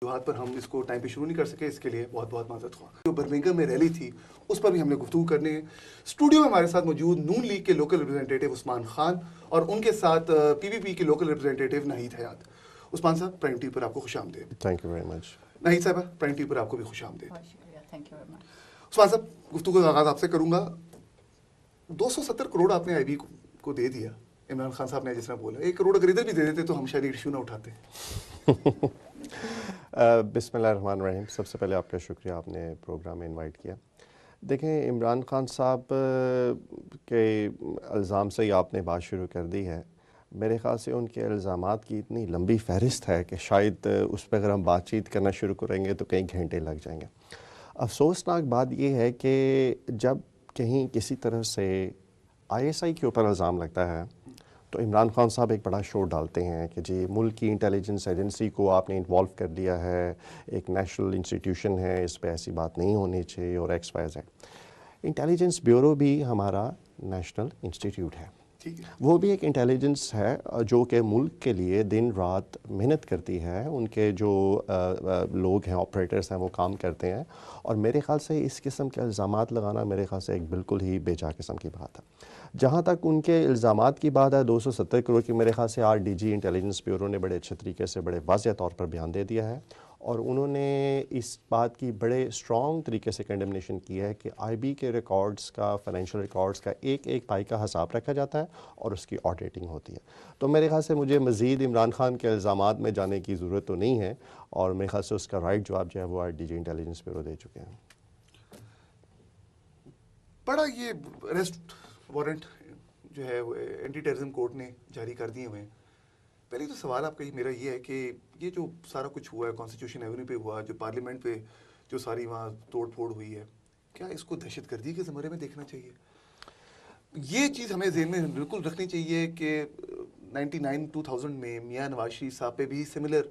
وجوہات پر ہم اس کو ٹائم پہ شروع نہیں کر سکے، اس کے لیے بہت بہت معذرت خواہ. جو برمنگھم میں ریلی تھی اس پر بھی ہم نے گفتگو کرنی ہے. اسٹوڈیو میں ہمارے ساتھ موجود نون لیگ کے لوکل ریپرزینٹیٹو عثمان خان اور ان کے ساتھ پی پی پی کے لوکل ریپرزینٹیٹو ناہید حیات. عثمان صاحب پرائم ٹی وی پر آپ کو خوش آمدید. Thank you very much. Nahid صاحبہ پرائم ٹی وی پر آپ کو بھی خوش آمدید. Thank you very much. Usman صاحب گفتگو کا آغاز آپ سے کروں گا. 270 کروڑ آپ نے آئی بی کو دے دیا. عمران خان صاحب نے جس طرح بولا 1 کروڑ اگر ادھر بھی دے دیتے تو ہم شاید ایشو نہ اٹھاتے. بسم اللہ الرحمن الرحیم. سب سے پہلے آپ کا شکریہ، آپ نے پروگرام میں انوائٹ کیا. دیکھیں، عمران خان صاحب کے الزام سے ہی آپ نے بات شروع کر دی ہے. میرے خیال سے ان کے الزامات کی اتنی لمبی فہرست ہے کہ شاید اس پہ اگر ہم بات چیت کرنا شروع کریں گے تو کئی گھنٹے لگ جائیں گے. افسوسناک بات یہ ہے کہ جب کہیں کسی طرح سے آئی ایس آئی کے اوپر الزام لگتا ہے تو عمران خان صاحب ایک بڑا شو ڈالتے ہیں کہ جی ملک کی انٹیلیجنس ایجنسی کو آپ نے انوالو کر دیا ہے، ایک نیشنل انسٹیٹیوشن ہے، اس پہ ایسی بات نہیں ہونی چاہیے اور X Y Z. Intelligence bureau بھی ہمارا نیشنل انسٹیٹیوٹ ہے، وہ بھی ایک انٹیلیجنس ہے جو کہ ملک کے لیے دن رات محنت کرتی ہے. ان کے جو لوگ ہیں، آپریٹرس ہیں، وہ کام کرتے ہیں. اور میرے خیال سے اس قسم کے الزامات لگانا میرے خیال سے ایک بالکل ہی بے جا قسم کی بات ہے. جہاں تک ان کے الزامات کی بات ہے 270 کروڑ کی، میرے خیال سے R D G intelligence bureau نے بڑے اچھے طریقے سے، بڑے واضح طور پر بیان دے دیا ہے. اور انہوں نے اس بات کی بڑے اسٹرانگ طریقے سے کنڈمنیشن کی ہے کہ آئی بی کے ریکارڈز کا، فائنینشیل ریکارڈز کا ایک ایک پائی کا حساب رکھا جاتا ہے اور اس کی آڈیٹنگ ہوتی ہے. تو میرے خیال سے مجھے مزید عمران خان کے الزامات میں جانے کی ضرورت تو نہیں ہے، اور میرے خیال سے اس کا رائٹ جواب جو ہے وہ R D G intelligence bureau دے چکے ہیں. بڑا یہ اریسٹ وارنٹ جو ہے وہ اینٹی ٹیررزم کورٹ نے جاری کر دیے ہوئے ہیں. پہلے تو سوال آپ کا میرا یہ ہے کہ یہ جو سارا کچھ ہوا ہے کانسٹیٹیوشن ایونیو پہ ہوا، جو پارلیمنٹ پہ جو ساری وہاں توڑ پھوڑ ہوئی ہے، کیا اس کو دہشت گردی کے زمرے میں دیکھنا چاہیے؟ یہ چیز ہمیں ذہن میں بالکل رکھنی چاہیے کہ 2000 میں میاں نواز شریف صاحب پہ بھی سملر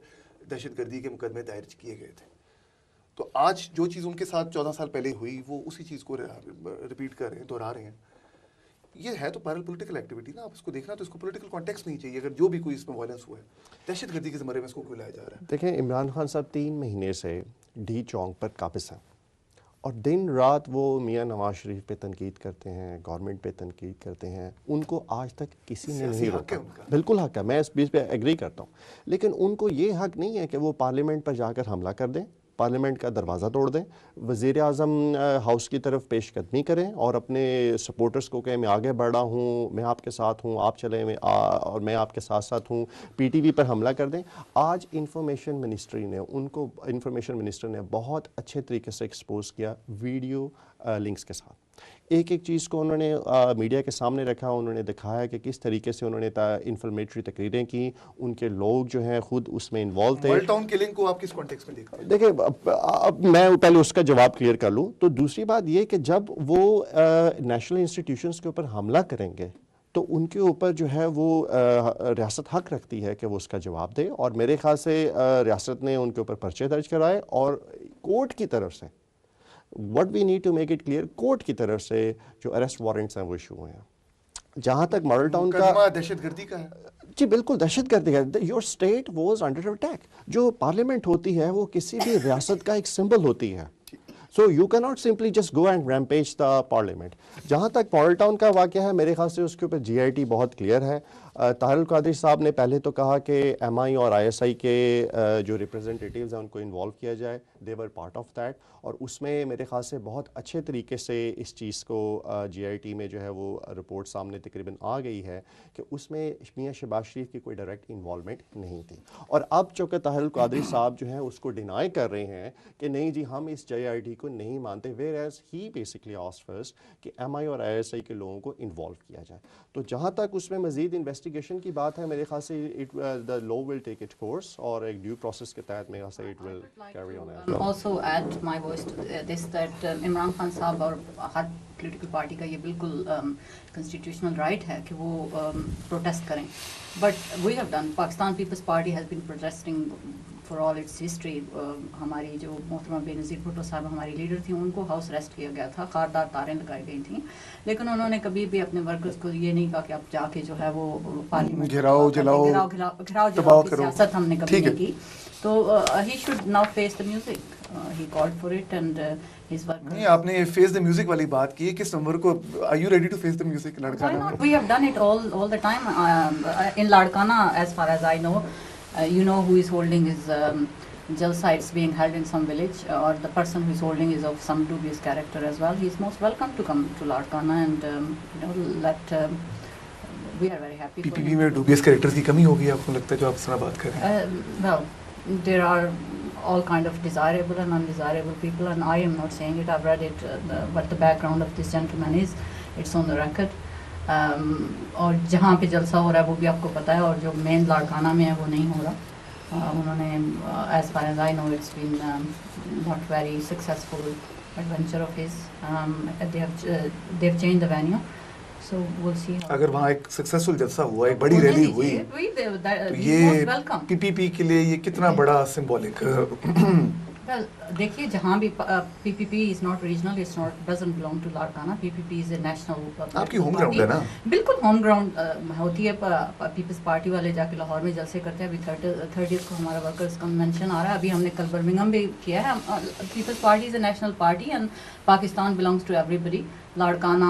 دہشت گردی کے مقدمے دائر کیے گئے تھے. تو آج جو چیز ان کے ساتھ 14 سال پہلے ہوئی وہ اسی چیز کو ریپیٹ کر رہے ہیں، دہرا رہے ہیں. یہ ہے تو پارل پولیٹیکل ایکٹیویٹی نا، آپ اس کو دیکھنا تو اس کو پولیٹیکل کانٹیکس نہیں چاہیے. اگر جو بھی کوئی اس میں وائلنس ہوا ہے، دہشت گردی کے زمرے میں اس کو کیوں لایا جا رہا ہے؟ دیکھیں، عمران خان صاحب 3 مہینے سے ڈی چونک پر قابض ہیں اور دن رات وہ میاں نواز شریف پہ تنقید کرتے ہیں، گورنمنٹ پہ تنقید کرتے ہیں. ان کو آج تک کسی نے نہیں روکا. بالکل حق ہے، میں اس بیچ پہ ایگری کرتا ہوں. لیکن ان کو یہ حق نہیں ہے کہ وہ پارلیمنٹ پر جا کر حملہ کر دیں، پارلیمنٹ کا دروازہ توڑ دیں، وزیر اعظم ہاؤس کی طرف پیش قدمی کریں اور اپنے سپورٹرز کو کہیں میں آگے بڑھ رہا ہوں، میں آپ کے ساتھ ہوں، آپ چلیں اور میں آپ کے ساتھ ساتھ ہوں. پی ٹی وی پر حملہ کر دیں. آج انفارمیشن منسٹر نے بہت اچھے طریقے سے ایکسپوز کیا ویڈیو لنکس کے ساتھ. ایک ایک چیز کو انہوں نے میڈیا کے سامنے رکھا. انہوں نے دکھایا کہ کس طریقے سے انہوں نے انفارمیٹری تقریریں کی. ان کے لوگ جو ہیں خود اس میں انوالو تھے. مال ٹاؤن کلنگ کو آپ کس کانٹیکس میں دیکھتے ہیں؟ دیکھیں، اب میں پہلے اس کا جواب کلیئر کر لوں. تو دوسری بات یہ کہ جب وہ نیشنل انسٹیٹیوشنز کے اوپر حملہ کریں گے تو ان کے اوپر جو ہے وہ ریاست حق رکھتی ہے کہ وہ اس کا جواب دے. اور میرے خیال سے ریاست نے ان کے اوپر پرچے درج کرائے اور کورٹ کی طرف سے what we need to make it clear، court کی طرف سے جو اریسٹ وارنٹس ہیں وہ ایشو ہوئے ہیں. جہاں تک ماڈل ٹاؤن کا دہشت گردی کا ہے، جی بالکل دہشت گردی ہے. Your state was under attack. جو پارلیمنٹ ہوتی ہے وہ کسی بھی ریاست کا ایک سمبل ہوتی ہے. So you can not simply just go and rampage the parliament. جہاں تک ماڈل ٹاؤن کا واقعہ ہے، میرے خیال سے اس کے اوپر جی آئی ٹی بہت کلیئر ہے. طاہر القادری صاحب نے پہلے تو کہا کہ ایم آئی اور آئی ایس آئی کے جو ریپرزینٹیٹیوز ہیں ان کو انوالو کیا جائے. دے ور پارٹ آف دیٹ. اور اس میں میرے خیال سے بہت اچھے طریقے سے اس چیز کو جی آئی ٹی میں جو ہے وہ رپورٹ سامنے تقریباً آ گئی ہے کہ اس میں میاں شہباز شریف کی کوئی ڈائریکٹ انوالومنٹ نہیں تھی. اور اب چونکہ طاہر القادری صاحب جو ہیں اس کو ڈینائی کر رہے ہیں کہ نہیں جی ہم اس جی آئی ٹی کو نہیں مانتے، where as he basically asked first کہ ایم آئی اور آئی ایس آئی کے لوگوں کو انوالو کیا جائے. تو جہاں تک اس میں مزید انویسٹیگیشن کی بات ہے، میرے خیال سے the law will take its course اور ایک ڈیو پروسیس کے تحت میرے خیال سے it will carry on as well. Also add my voice to this that Imran Khan صاحب اور ہر پولیٹیکل پارٹی کا یہ بالکل کنسٹیٹیوشنل رائٹ ہے کہ وہ پروٹیسٹ کریں. But we have done, Pakistan Peoples Party has been protesting for all its history. ہماری جو محترمہ بے نظیر بھٹو صاحب ہماری لیڈر تھیں، ان کو ہاؤس اریسٹ کیا گیا تھا، خاردار تاریں لگائی گئی تھیں. لیکن انہوں نے کبھی بھی اپنے ورکرز کو یہ نہیں کہا کہ آپ جا کے جو ہے وہ پارلیمنٹ گھراؤ کی سیاست ہم نے کبھی نہیں کی. So he should now face the music. He called for it and his work. نہیں آپ نے فیس دا میوزک والی بات کی ہے, کس نمبر کو are you ready to face the music Why Larkana not? میں؟ We have done it all the time. In Ladkana, as far as I know, you know who is holding his Jalsa. It's being held in some village, or the person who is holding is of some dubious character as well. He is most welcome to come to Ladkana, and we are very happy P for P him. پی میں ڈوبیس characters کی کمی ہوگی آپ کو لگتا ہے جو آپ اس طرح بات کر رہے ہیں؟ Well, there are all kind of desirable and undesirable people, and I am not saying it. I've read it, what the background of this gentleman is. It's on the record. اور جہاں پہ جلسہ ہو رہا ہے وہ بھی آپ کو پتہ ہے, اور جو مین لاڑکانہ میں ہے وہ نہیں ہو رہا. انہوں نے as far as I know it's been not very successful adventure of his. they have changed the venue, so we'll see how. اگر وہاں ایک سکسیسفل جلسہ ہوا, ایک بڑی ریلی ہوئی, تو یہ پی پی پی کے لیے یہ کتنا بڑا سمبولک. Well, دیکھیے جہاں بھی P P P is not regional, it's not doesn't belong to Larkana. P P P is a national. آپ کی ہوم گراؤنڈ ہے نا. بالکل ہوم گراؤنڈ ہوتی ہے. پیپلز پارٹی والے جا کے لاہور میں جلسے کرتے ہیں. ابھی 30th کو ہمارا ورکرز کنونشن آ رہا ہے. ابھی ہم نے کل برمنگھم بھی کیا ہے. Peoples Party is a national party and Pakistan belongs to everybody. Larkana,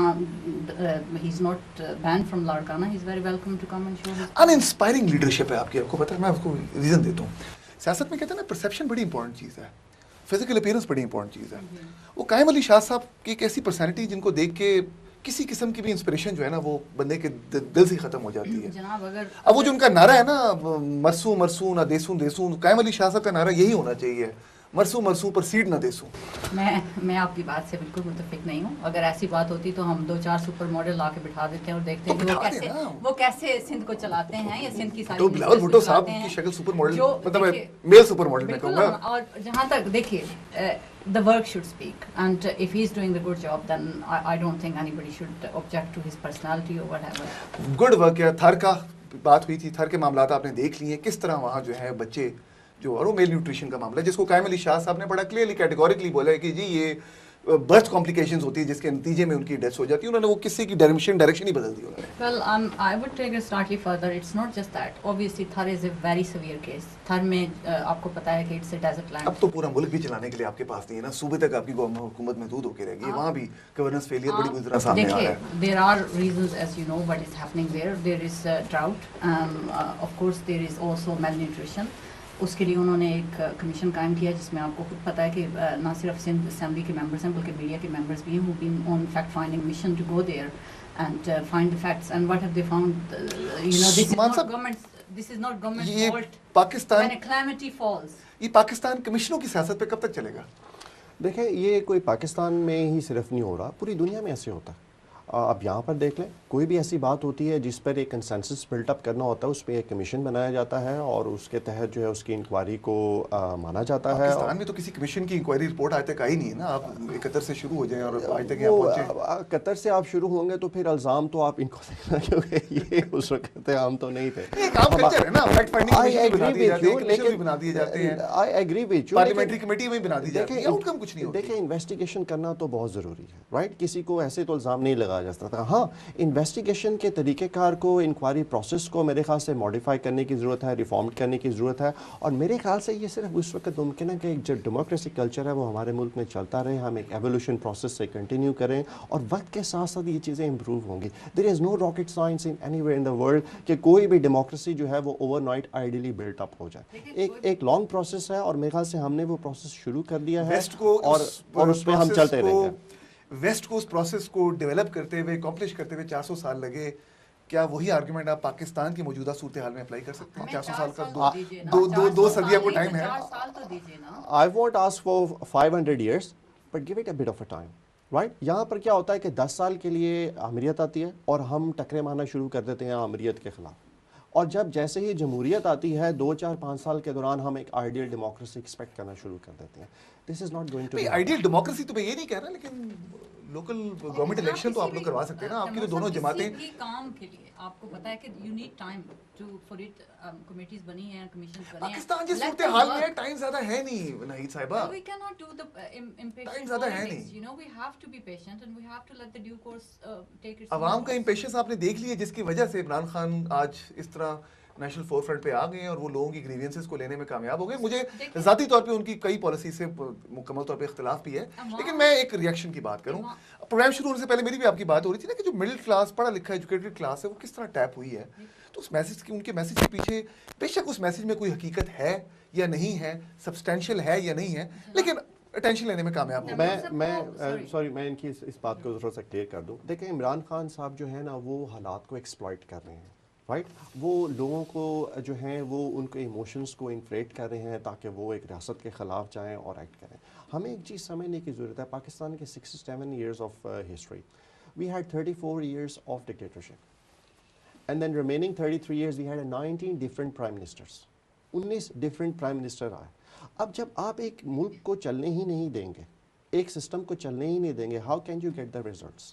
he is not been from Larkana. He is very welcome to come and show his. An inspiring leadership ہے آپ کی. آپ کو پتہ ہے, میں آپ کو ریزن دیتا ہوں. سیاست میں کہتے ہیں نا پرسیپشن بڑی امپورٹنٹ چیز ہے, فزیکل اپیئرنس بڑی امپورٹنٹ چیز ہے. وہ قائم علی شاہ صاحب کی ایک ایسی پرسنالٹی جن کو دیکھ کے کسی قسم کی بھی انسپریشن جو ہے نا وہ بندے کے دل سے ختم ہو جاتی ہے. جناب اگر اب وہ جو ان کا نعرہ ہے نا, مرسوں مرسوں نہ دیسوں دیسوں, قائم علی شاہ صاحب کا نعرہ یہی ہونا چاہیے, مرسوں مرسوں پر سیڈ نہ دیسوں. میں آپ کی بات سے بالکل متفق نہیں ہوں. اگر ایسی بات ہوتی تو ہم 2-4 سپر ماڈل لا کے بٹھا دیتے ہیں اور دیکھتے ہیں کہ وہ کیسے سندھ کو چلاتے ہیں یا سندھ کی ساری. تو بلاول بھٹو صاحب کی شکل سپر ماڈل, مطلب میل سپر ماڈل میں کہوں گا. اور جہاں تک دیکھیے the work should speak, and if he is doing the good job, then I don't think anybody should object to his personality or whatever. Good work ہے. تھر کا بات ہوئی تھی, تھر کے معاملات آپ نے دیکھ لیے کس طرح وہاں جو ہے بچے جو, اور وہ میل نیوٹریشن کا معاملہ ہے جس کو قائم علی شاہ صاحب نے بڑا کلیئرلی کیٹیگوریکلی بولا ہے کہ جی یہ برتھ کمپلیکیشنز ہوتی ہیں جس کے نتیجے میں ان کی ڈیتھ ہو جاتی ہے. انہوں نے وہ کسی کی ڈائریکشن ہی بدل دی انہوں نے. Well, I would take it slightly further. It's not just that. Obviously, Thar is a very severe case. Thar میں آپ کو پتا ہے کہ it's a desert land. اب تو پورا ملک بھی چلانے کے لیے آپ کے پاس نہیں ہے نا, صوبے تک آپ کی حکومت محدود ہو کے رہ گئی. وہاں بھی گورننس فیلئر بڑی بری طرح سامنے آ رہا ہے. There are reasons, as you know, what is happening there. There is drought. Of course, there is also malnutrition. اس کے لیے انہوں نے ایک کمیشن قائم کیا جس میں آپ کو خود پتہ ہے کہ نہ صرف سندھ اسمبلی کے ممبرس ہیں بلکہ میڈیا کے ممبرس بھی ہیں who been on fact finding mission to go there and find the facts. And what have they found? This is not government's fault. Pakistan When a calamity falls. یہ پاکستان کمیشنوں کی سیاست پہ کب تک چلے گا؟ دیکھیں یہ کوئی پاکستان میں ہی صرف نہیں ہو رہا, پوری دنیا میں ایسے ہوتا ہے. اب یہاں پر دیکھ لیں, کوئی بھی ایسی بات ہوتی ہے جس پر ایک کنسنسس بلٹ اپ کرنا ہوتا ہے, اس پہ ایک کمیشن بنایا جاتا ہے اور اس کے تحت جو ہے اس کی انکوائری کو مانا جاتا ہے. پاکستان میں تو کسی کمیشن کی انکوائری رپورٹ آج تک آئی نہیں ہے نا. آپ قطر سے شروع ہو جائیں اور آج تک یہاں پہنچے. قطر سے آپ شروع ہوں گے تو پھر الزام تو آپ ان کو دیکھنا, کیونکہ یہ اس وقت عام تو نہیں تھے. ایک عام کلچر ہے نا, فیکٹ فائنڈنگ کمیشن بنا دی جاتی ہے, کمیشن بھی بنا دیے جاتے ہیں. I agree with you. Parliamentary committee میں بنا دی جاتی ہے, آؤٹ کم کچھ نہیں ہوتا. دیکھیں انویسٹیگیشن کرنا تو بہت ضروری ہے, رائٹ. کسی کو ایسے تو الزام نہیں لگایا جا سکتا. ہاں انویسٹیگیشن کے طریقہ کار کو, انکوائری پروسیس کو میرے خیال سے ماڈیفائی کرنے کی ضرورت ہے, ریفارم کرنے کی ضرورت ہے. اور میرے خیال سے یہ صرف اس وقت ممکن ہے کہ جو ڈیموکریسی کلچر ہے وہ ہمارے ملک میں چلتا رہے, ہم ایک ایولیوشن پروسیس سے کنٹینیو کریں اور وقت کے ساتھ ساتھ یہ چیزیں امپروو ہوں گی. There is no rocket science in anywhere in the world کہ کوئی بھی ڈیموکریسی جو ہے وہ overnight ideally built up ہو جائے. ایک لانگ پروسیس ہے اور میرے خیال سے ہم نے وہ پروسیس شروع کر دیا ہے اور اس پہ ہم چلتے رہیں گے. ویسٹ کو اس پروسیس کو ڈیولپ کرتے ہوئے, اکمپلش کرتے ہوئے 400 سال لگے. کیا وہی آرگومنٹ آپ پاکستان کی موجودہ صورتحال میں اپلائی کر سکتے ہیں؟ 400 سال کا دو صدیوں کو ٹائم ہے. I won't ask for 500 years, but give it a bit of a time. Right. یہاں پر کیا ہوتا ہے کہ 10 سال کے لیے آمریت آتی ہے اور ہم ٹکرے مارنا شروع کر دیتے ہیں آمریت کے خلاف, اور جب جیسے ہی جمہوریت آتی ہے 2 4 5 سال کے دوران ہم ایک آئیڈیل ڈیموکریسی ایکسپیکٹ کرنا شروع کر دیتے ہیں. This is not going to be ideal democracy. تو میں یہ نہیں کہہ رہا, لیکن لوکل گورنمنٹ الیکشن تو آپ لوگ کروا سکتے ہیں نا. آپ کی تو دونوں جماعتیں کام کے لیے آپ کو پتا ہے کہ you need time to for it. Committees بنی ہیں, کمیشنز بنے ہیں. پاکستان جس صورتحال میں ٹائم زیادہ ہے نہیں نہید صاحبہ. We cannot do the impatient time زیادہ ہے politics. نہیں. You know, we have to be patient and we have to let the due course take its. عوام کا امپیشنس آپ نے دیکھ لی ہے جس کی وجہ سے عمران خان آج اس طرح نیشنل فور فرنٹ پہ آ گئے ہیں اور وہ لوگوں کی گریوینسز کو لینے میں کامیاب ہو گئے. مجھے ذاتی طور پہ ان کی کئی پالیسی سے مکمل طور پہ اختلاف بھی ہے, لیکن میں ایک ریئیکشن کی بات کروں. پروگرام شروع ہونے سے پہلے میری بھی آپ کی بات ہو رہی تھی نا کہ جو مڈل کلاس پڑھا لکھا ایجوکیٹڈ کلاس ہے وہ کس طرح ٹیپ ہوئی ہے. تو اس میسج کی, ان کے میسج کے پیچھے بے شک اس میسج میں کوئی حقیقت ہے یا نہیں ہے, سبسٹینشیل ہے یا نہیں ہے, لیکن اٹینشن لینے میں کامیاب ہو. میں ان کی اس بات کو تھوڑا سا کلیئر کر دوں. دیکھیں عمران خان صاحب جو ہے نا وہ حالات کو ایکسپلائٹ کر رہے ہیں, رائٹ. وہ لوگوں کو جو ہیں وہ ان کے ایموشنز کو انفلیٹ کر رہے ہیں تاکہ وہ ایک ریاست کے خلاف جائیں اور ایکٹ کریں. ہمیں ایک چیز سمجھنے کی ضرورت ہے, پاکستان کے 67 years of history, we had 34 years of dictatorship, and then remaining 33 years we had 19 different prime ministers, 19 different prime minister آئے. اب جب آپ ایک ملک کو چلنے ہی نہیں دیں گے, ایک سسٹم کو چلنے ہی نہیں دیں گے, how can you get the results؟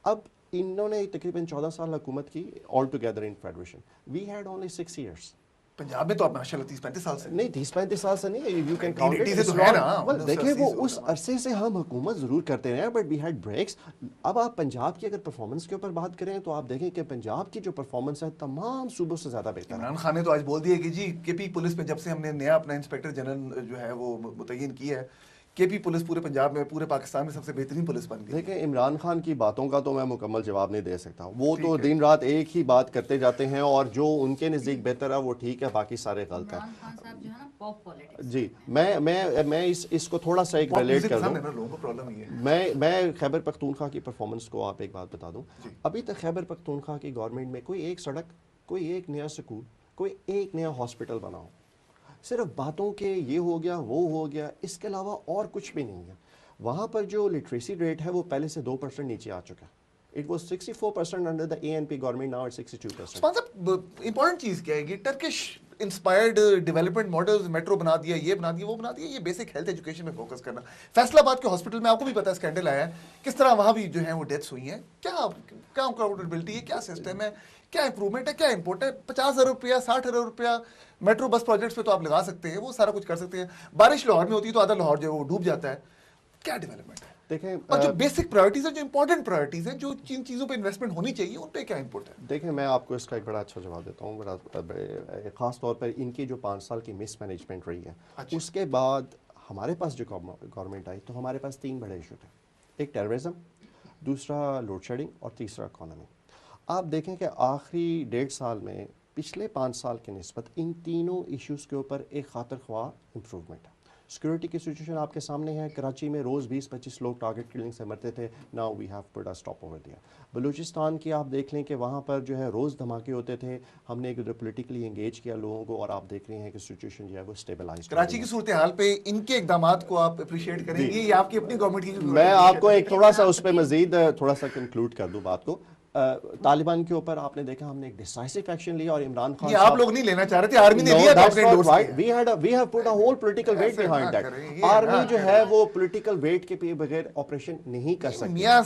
اب انہوں نے تقریباً 14 سال حکومت کی all together in federation. We had only 6 years. Punjab میں تو آپ ماشاء اللہ 30-35 سال سے نہیں, 30-35 سال سے نہیں, you can count it. سے تو ہے نا. دیکھیں وہ اس عرصے سے ہم حکومت ضرور کرتے رہے, بٹ وی ہیڈ بریکس. اب آپ پنجاب کی اگر پرفارمنس کے اوپر بات کریں تو آپ دیکھیں کہ پنجاب کی جو پرفارمنس ہے تمام صوبوں سے زیادہ بہتر ہے. عمران خان نے تو آج بول دیا کہ جی کے پی پولیس میں جب سے ہم نے نیا اپنا انسپیکٹر جنرل جو ہے وہ متعین کیا ہے, کے پی پولیس پورے پنجاب میں, پورے پاکستان میں سب سے بہترین پولیس بن گئی. دیکھیں عمران خان کی باتوں کا تو میں مکمل جواب نہیں دے سکتا, وہ تو دن رات ایک ہی بات کرتے جاتے ہیں اور جو ان کے نزدیک بہتر ہے وہ ٹھیک ہے, باقی سارے غلط ہیں. جی میں اس کو تھوڑا سا ایک ریلیٹ کر دوں. میں خیبر پختونخوا کی پرفارمنس کو آپ ایک بات بتا دوں. ابھی تک خیبر پختونخوا کی گورنمنٹ میں کوئی ایک سڑک, کوئی ایک نیا سکول, کوئی ایک نیا ہاسپٹل بنا ہو. صرف باتوں کے یہ ہو گیا وہ ہو گیا, اس کے علاوہ اور کچھ بھی نہیں ہے. وہاں پر جو لٹریسی ریٹ ہے وہ پہلے سے 2% نیچے آ چکا ہے. It was 64% under the ANP government, now it's 62%. عثمان صاحب امپورٹنٹ چیز کیا ہے, یہ Turkish inspired development models, metro بنا دیا, یہ بنا دیا, وہ بنا دیا, یہ بیسک ہیلتھ ایجوکیشن میں فوکس کرنا. فیصل آباد کے ہاسپٹل میں آپ کو بھی پتا ہے اسکینڈل آیا ہے, کس طرح وہاں بھی جو ہیں وہ ڈیتھس ہوئی ہیں. کیا اکاؤنٹیبلٹی ہے, کیا سسٹم ہے, کیا امپروومنٹ ہے, کیا امپورٹ ہے. 50,000 روپیہ 60,000 روپیہ میٹرو بس پروجیکٹس پہ تو آپ لگا سکتے ہیں, وہ سارا کچھ کر سکتے ہیں. بارش لاہور میں ہوتی ہے تو آدھا لاہور جو ہے وہ ڈوب جاتا ہے. کیا ڈیولپمنٹ ہے. دیکھیں اور جو بیسک پرائرٹیز ہیں, جو امپورٹنٹ پرائرٹیز ہیں, جو جن چیزوں پہ انویسٹمنٹ ہونی چاہیے, ان پہ کیا امپورٹ ہے. دیکھیں میں آپ کو اس کا ایک بڑا اچھا جواب دیتا ہوں. خاص طور پر ان کی جو 5 سال کی مس مینجمنٹ رہی ہے, اس کے بعد ہمارے پاس جو گورنمنٹ آئی تو ہمارے پاس 3 بڑے ایشو تھے. ایک ٹیررزم, دوسرا لوڈ شیڈنگ اور تیسرا اکانومی. آپ دیکھیں کہ آخری 1.5 سال میں پچھلے 5 سال کے نسبت ان تینوں ایشوز کے اوپر ایک خاطر خواہ امپروومنٹ ہے. سیکورٹی کی سچویشن آپ کے سامنے ہے. کراچی میں روز 20-25 لوگ ٹارگٹ کلنگ سے مرتے تھے. Now we have put a stop over دیا. بلوچستان کی آپ دیکھ لیں کہ وہاں پر جو ہے روز دھماکے ہوتے تھے. ہم نے ایک پولیٹیکلی انگیج کیا لوگوں کو, اور آپ دیکھ رہے ہیں کہ سچویشن جو ہے وہ اسٹیبلائز. کراچی کی صورتحال پہ ان کے اقدامات کو آپ اپریشیٹ کریں گے, یہ آپ کی اپنی گورنمنٹ کی. میں آپ کو ایک تھوڑا سا اس پہ مزید تھوڑا سا کنکلوڈ کر دوں بات کو. طالبان کے اوپر آپ نے دیکھا ہم نے ایک ڈیسائسو ایکشن لیا, اور عمران خان آپ لوگ نہیں لینا چاہ رہے تھے, آرمی نے لیا. we have put a whole political weight behind that. Army جو ہے وہ پولیٹیکل ویٹ کے بغیر آپریشن نہیں کر سکتی. میاں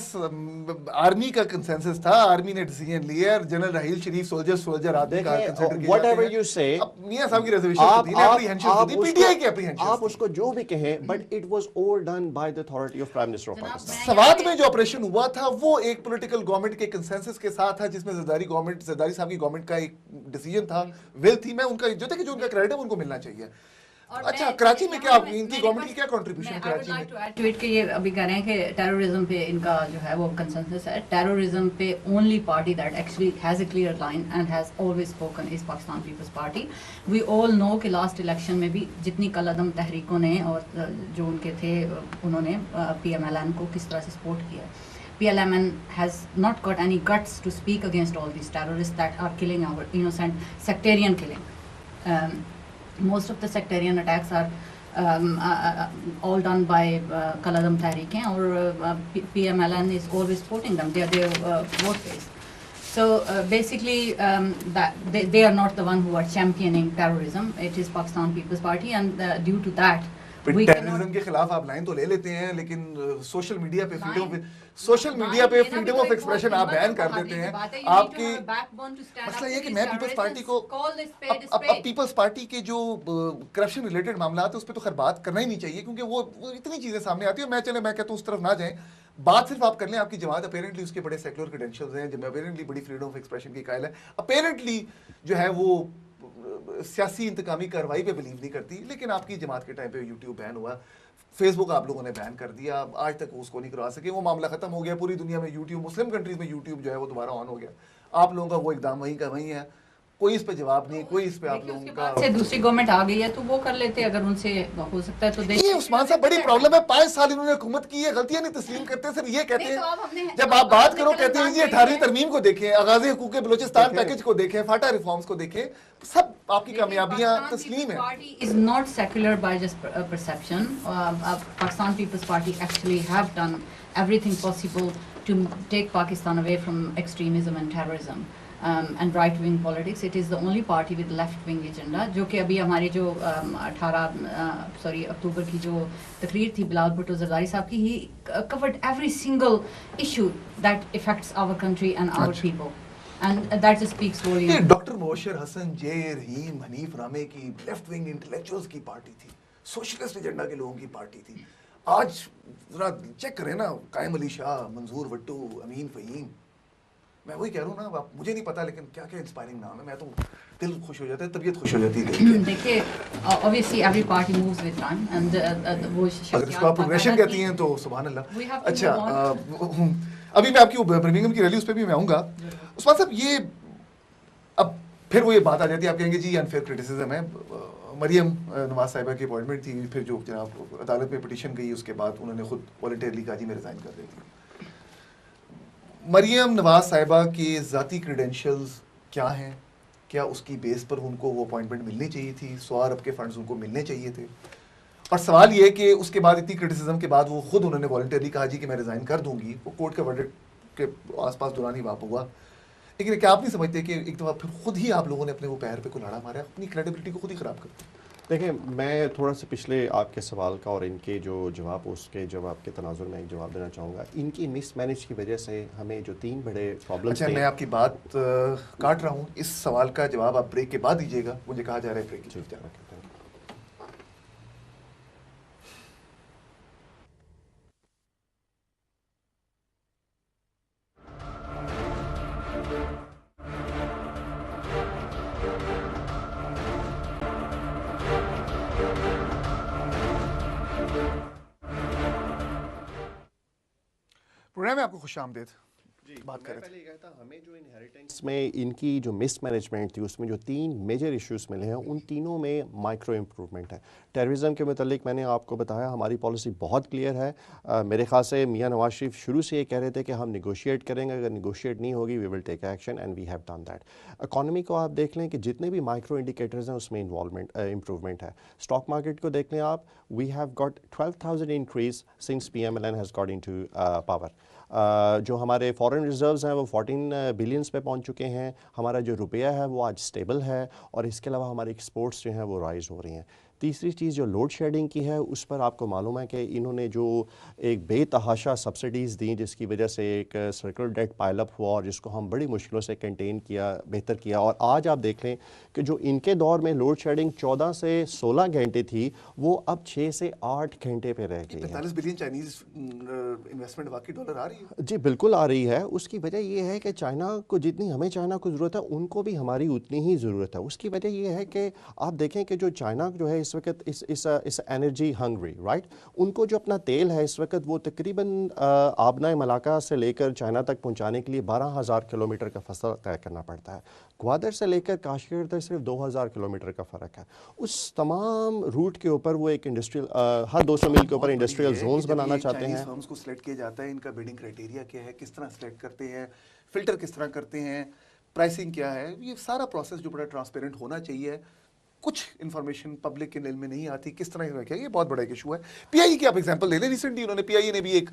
آرمی کا کنسنسس تھا, آرمی نے ڈیسیژن لیا, جنرل رحیل شریف سولجر آدمی کا کنسیڈر کیا. whatever you say, میاں صاحب کی ریزرویشن تھی, اپریہنشن تھی, پی ٹی آئی کی اپریہنشن. آپ اس کو جو بھی کہیں, but it was all done by the authority of Prime Minister of Pakistan. Swat میں جو آپریشن ہوا تھا وہ ایک پولیٹیکل گورنمنٹ کے کنسنسس کے ساتھ تھا, جس میں زرداری صاحب کی گورنمنٹ کا ایک ڈیسیژن تھا, ول تھی. میں ان کا جو تھا کہ جو ان کا کریڈٹ ہے ان کو ملنا چاہیے. اچھا کراچی میں کیا ان کی گورنمنٹ کی کیا کنٹریبیوشن کراچی میں؟ ٹویٹ کے یہ ابھی کہہ رہے ہیں کہ ٹیررزم پہ ان کا جو ہے وہ کنسنسس ہے. ٹیررزم پہ only party that actually has a clear line and has always spoken is Pakistan Peoples Party. We all know کہ لاسٹ الیکشن میں بھی جتنی کل عدم تحریکوں نے اور جو ان کے تھے انہوں نے پی ایم ایل این کو کس طرح سے سپورٹ کیا. PLMN has not got any guts to speak against all these terrorists that are killing our innocent, sectarian killing. Most of the sectarian attacks are all done by Kaladam Tehreek, or PMLN is always supporting them. They are their vote base. So basically, that they are not the one who are championing terrorism. It is Pakistan People's Party, and due to that, terrorism کے خلاف آپ line تو لے لیتے ہیں, لیکن social media پہ freedom of expression آپ بیان کر دیتے ہیں. آپ کے مسئلہ یہ کہ میں پیپلز پارٹی کو, اب پیپلز پارٹی کے جو کرپشن ریلیٹڈ معاملات ہیں اس پہ تو خیر بات کرنا ہی نہیں چاہیے, کیونکہ وہ اتنی چیزیں سامنے آتی ہیں. میں کہتا ہوں اس طرف نہ جائیں, بات صرف آپ کر لیں آپ کی جماعت اپیرنٹلی اس کے بڑے سیکولر کریڈینشلز ہیں جن میں اپیرنٹلی بڑی فریڈم آف ایکسپریشن کی قائل ہے, اپیرنٹلی جو ہے وہ سیاسی انتقامی کارروائی پہ بلیو نہیں کرتی, لیکن آپ کی جماعت کے ٹائم پہ یوٹیوب بین ہوا, فیس بک آپ لوگوں نے بین کر دیا, آج تک اس کو نہیں کروا سکے, وہ معاملہ ختم ہو گیا, پوری دنیا میں یوٹیوب, مسلم کنٹریز میں یوٹیوب جو ہے وہ دوبارہ آن ہو گیا, آپ لوگوں کا وہ اقدام وہیں کا وہیں ہے, کوئی اس پہ جواب نہیں, کوئی اس پہ آپ لوگوں کا. سے دوسری گورنمنٹ آ گئی ہے تو وہ کر لیتے اگر ان سے ہو سکتا ہے تو یہ عثمان صاحب بڑی پرابلم ہے, 5 سال انہوں نے حکومت کی ہے, غلطیاں نہیں تسلیم کرتے, صرف یہ کہتے ہیں جب آپ بات کرو کہتے ہیں جی 18ویں ترمیم کو دیکھیں, آغاز حقوق بلوچستان پیکج کو دیکھیں, فاٹا ریفارمز کو دیکھیں, سب آپ کی کامیابیاں تسلیم ہیں. Party is not secular by just perception. Pakistan People's Party actually have done everything possible to take Pakistan away from extremism and terrorism. And right-wing politics. It is the only party with left-wing agenda. جو کہ ابھی ہماری جو 18 اکتوبر کی جو تقریر تھی بلال بھٹو زرداری صاحب کی, he covered every single issue that affects our country and our people. And that just speaks slowly. یہ ڈاکٹر مبشر حسن, جے رحیم, حنیف رامے کی لیفٹ ونگ انٹلیکچوئلز کی پارٹی تھی, سوشلسٹ ایجنڈا کے لوگوں کی پارٹی تھی. آج ذرا چیک کریں نا, قائم علی شاہ, منظور وٹو, امین فہیم, میں وہی کہہ رہا ہوں نا, مجھے نہیں پتا لیکن کیا کیا انسپائرنگ نام ہے, میں تو دل خوش ہو جاتا ہے, طبیعت خوش ہو جاتی ہے. دیکھیے obviously every party moves with time and وہ اگر اس کو آپ پروگریشن کہتی ہیں تو سبحان اللہ. اچھا ابھی میں آپ کی برمنگھم کی ریلی اس پہ بھی میں آؤں گا. عثمان صاحب یہ اب پھر وہ یہ بات آ جاتی ہے, آپ کہیں گے جی انفیئر کرٹیسزم ہے. مریم نواز صاحبہ کی اپوائنٹمنٹ تھی, پھر جو جناب عدالت میں پٹیشن گئی اس کے بعد انہوں نے خود والنٹیرلی کہا جی میں ریزائن کر دیتی ہوں. مریم نواز صاحبہ کے ذاتی کریڈینشلز کیا ہیں, کیا اس کی بیس پر ان کو وہ اپوائنٹمنٹ ملنی چاہیے تھی, سوار اب کے فنڈز ان کو ملنے چاہیے تھے, اور سوال یہ ہے کہ اس کے بعد اتنی کرٹیسزم کے بعد وہ خود انہوں نے والنٹیرلی کہا جی کہ میں ریزائن کر دوں گی, وہ کورٹ کے ورڈکٹ کے آس پاس دوران ہی واپ ہوا. لیکن کیا آپ نہیں سمجھتے کہ ایک دفعہ پھر خود ہی آپ لوگوں نے اپنے وہ پیر پہ کلاڑا مارا, اپنی کریڈیبلٹی کو خود ہی خراب کرتے؟ دیکھیں میں تھوڑا سا پچھلے آپ کے سوال کا اور ان کے جو جواب اس کے جواب کے تناظر میں ایک جواب دینا چاہوں گا. ان کی مس مینج کی وجہ سے ہمیں جو 3 بڑے پرابلمس اچھا میں آپ کی بات کاٹ رہا ہوں, اس سوال کا جواب آپ بریک کے بعد دیجیے گا, مجھے کہا جا رہا ہے بریک کی طرف جانا. پروگرام میں آپ کو خوش آمدید. بات کریں پہلے یہ کہتا ہمیں جو انہیریٹنس میں ان کی جو مس مینجمنٹ تھی اس میں جو 3 میجر ایشوز ملے ہیں ان تینوں میں مائکرو امپرومنٹ ہے. ٹیررزم کے متعلق میں نے آپ کو بتایا ہماری پالیسی بہت کلیئر ہے. میرے خیال سے میاں نواز شریف شروع سے یہ کہہ رہے تھے کہ ہم نیگوشیٹ کریں گے, اگر نیگوشیٹ نہیں ہوگی we will take action and we have done that. Economy کو آپ دیکھ لیں کہ جتنے بھی مائکرو انڈیکیٹرز ہیں اس میں امپرومنٹ ہے. اسٹاک مارکیٹ کو دیکھ لیں آپ, we have got 12,000 increase since PMLN has got into power. جو ہمارے فارن ریزروز ہیں وہ 14 بلینز پہ پہنچ چکے ہیں. ہمارا جو روپیہ ہے وہ آج سٹیبل ہے, اور اس کے علاوہ ہماری ایکسپورٹس جو ہیں وہ رائز ہو رہی ہیں. تیسری چیز جو لوڈ شیڈنگ کی ہے اس پر آپ کو معلوم ہے کہ انہوں نے جو ایک بے تحاشا سبسڈیز دیں جس کی وجہ سے ایک سرکل ڈیٹ پائل اپ ہوا, اور جس کو ہم بڑی مشکلوں سے کنٹین کیا, بہتر کیا. اور آج آپ دیکھ لیں کہ جو ان کے دور میں لوڈ شیڈنگ 14 سے 16 گھنٹے تھی وہ اب 6 سے 8 گھنٹے پہ رہ گئی ہے. 45 بلین چائنیز انویسٹمنٹ واقعی ڈالر آ رہی ہے. جی بالکل آ رہی ہے. اس کی وجہ یہ ہے کہ چائنا کو جتنی ہمیں چائنا کو ضرورت ہے ان کو بھی ہماری اتنی ہی ضرورت ہے. اس کی وجہ یہ ہے کہ آپ دیکھیں کہ جو چائنا جو ہے اس وقت اس انرجی ہنگری رائٹ, ان کو جو اپنا تیل ہے اس وقت وہ تقریباً آبنائے ملاقہ سے لے کر چائنا تک پہنچانے کے لیے 12,000 کلومیٹر کا فاصلہ طے کرنا پڑتا ہے. گوادر سے لے کر کاشغیر تک صرف 2,000 کلومیٹر کا فرق ہے. اس تمام روٹ کے اوپر وہ ایک انڈسٹریل ہر 200 میل کے اوپر انڈسٹریل زونز بنانا چاہتے ہیں. فرمز کو سلیکٹ کیا جاتا ہے, ان کا بیڈنگ کرائٹیریا کیا ہے, کس طرح سلیکٹ کرتے ہیں, فلٹر کس طرح کرتے ہیں, پرائسنگ کیا ہے, یہ سارا پروسیس جو بڑا ٹرانسپیرنٹ ہونا چاہیے. کچھ انفارمیشن پبلک کے علم میں نہیں آتی, کس طرح کیا, یہ بہت بڑا ایک ایشو ہے. پی آئی کی آپ ایگزامپل لے لیں, ریسنٹلی انہوں نے پی آئی نے بھی ایک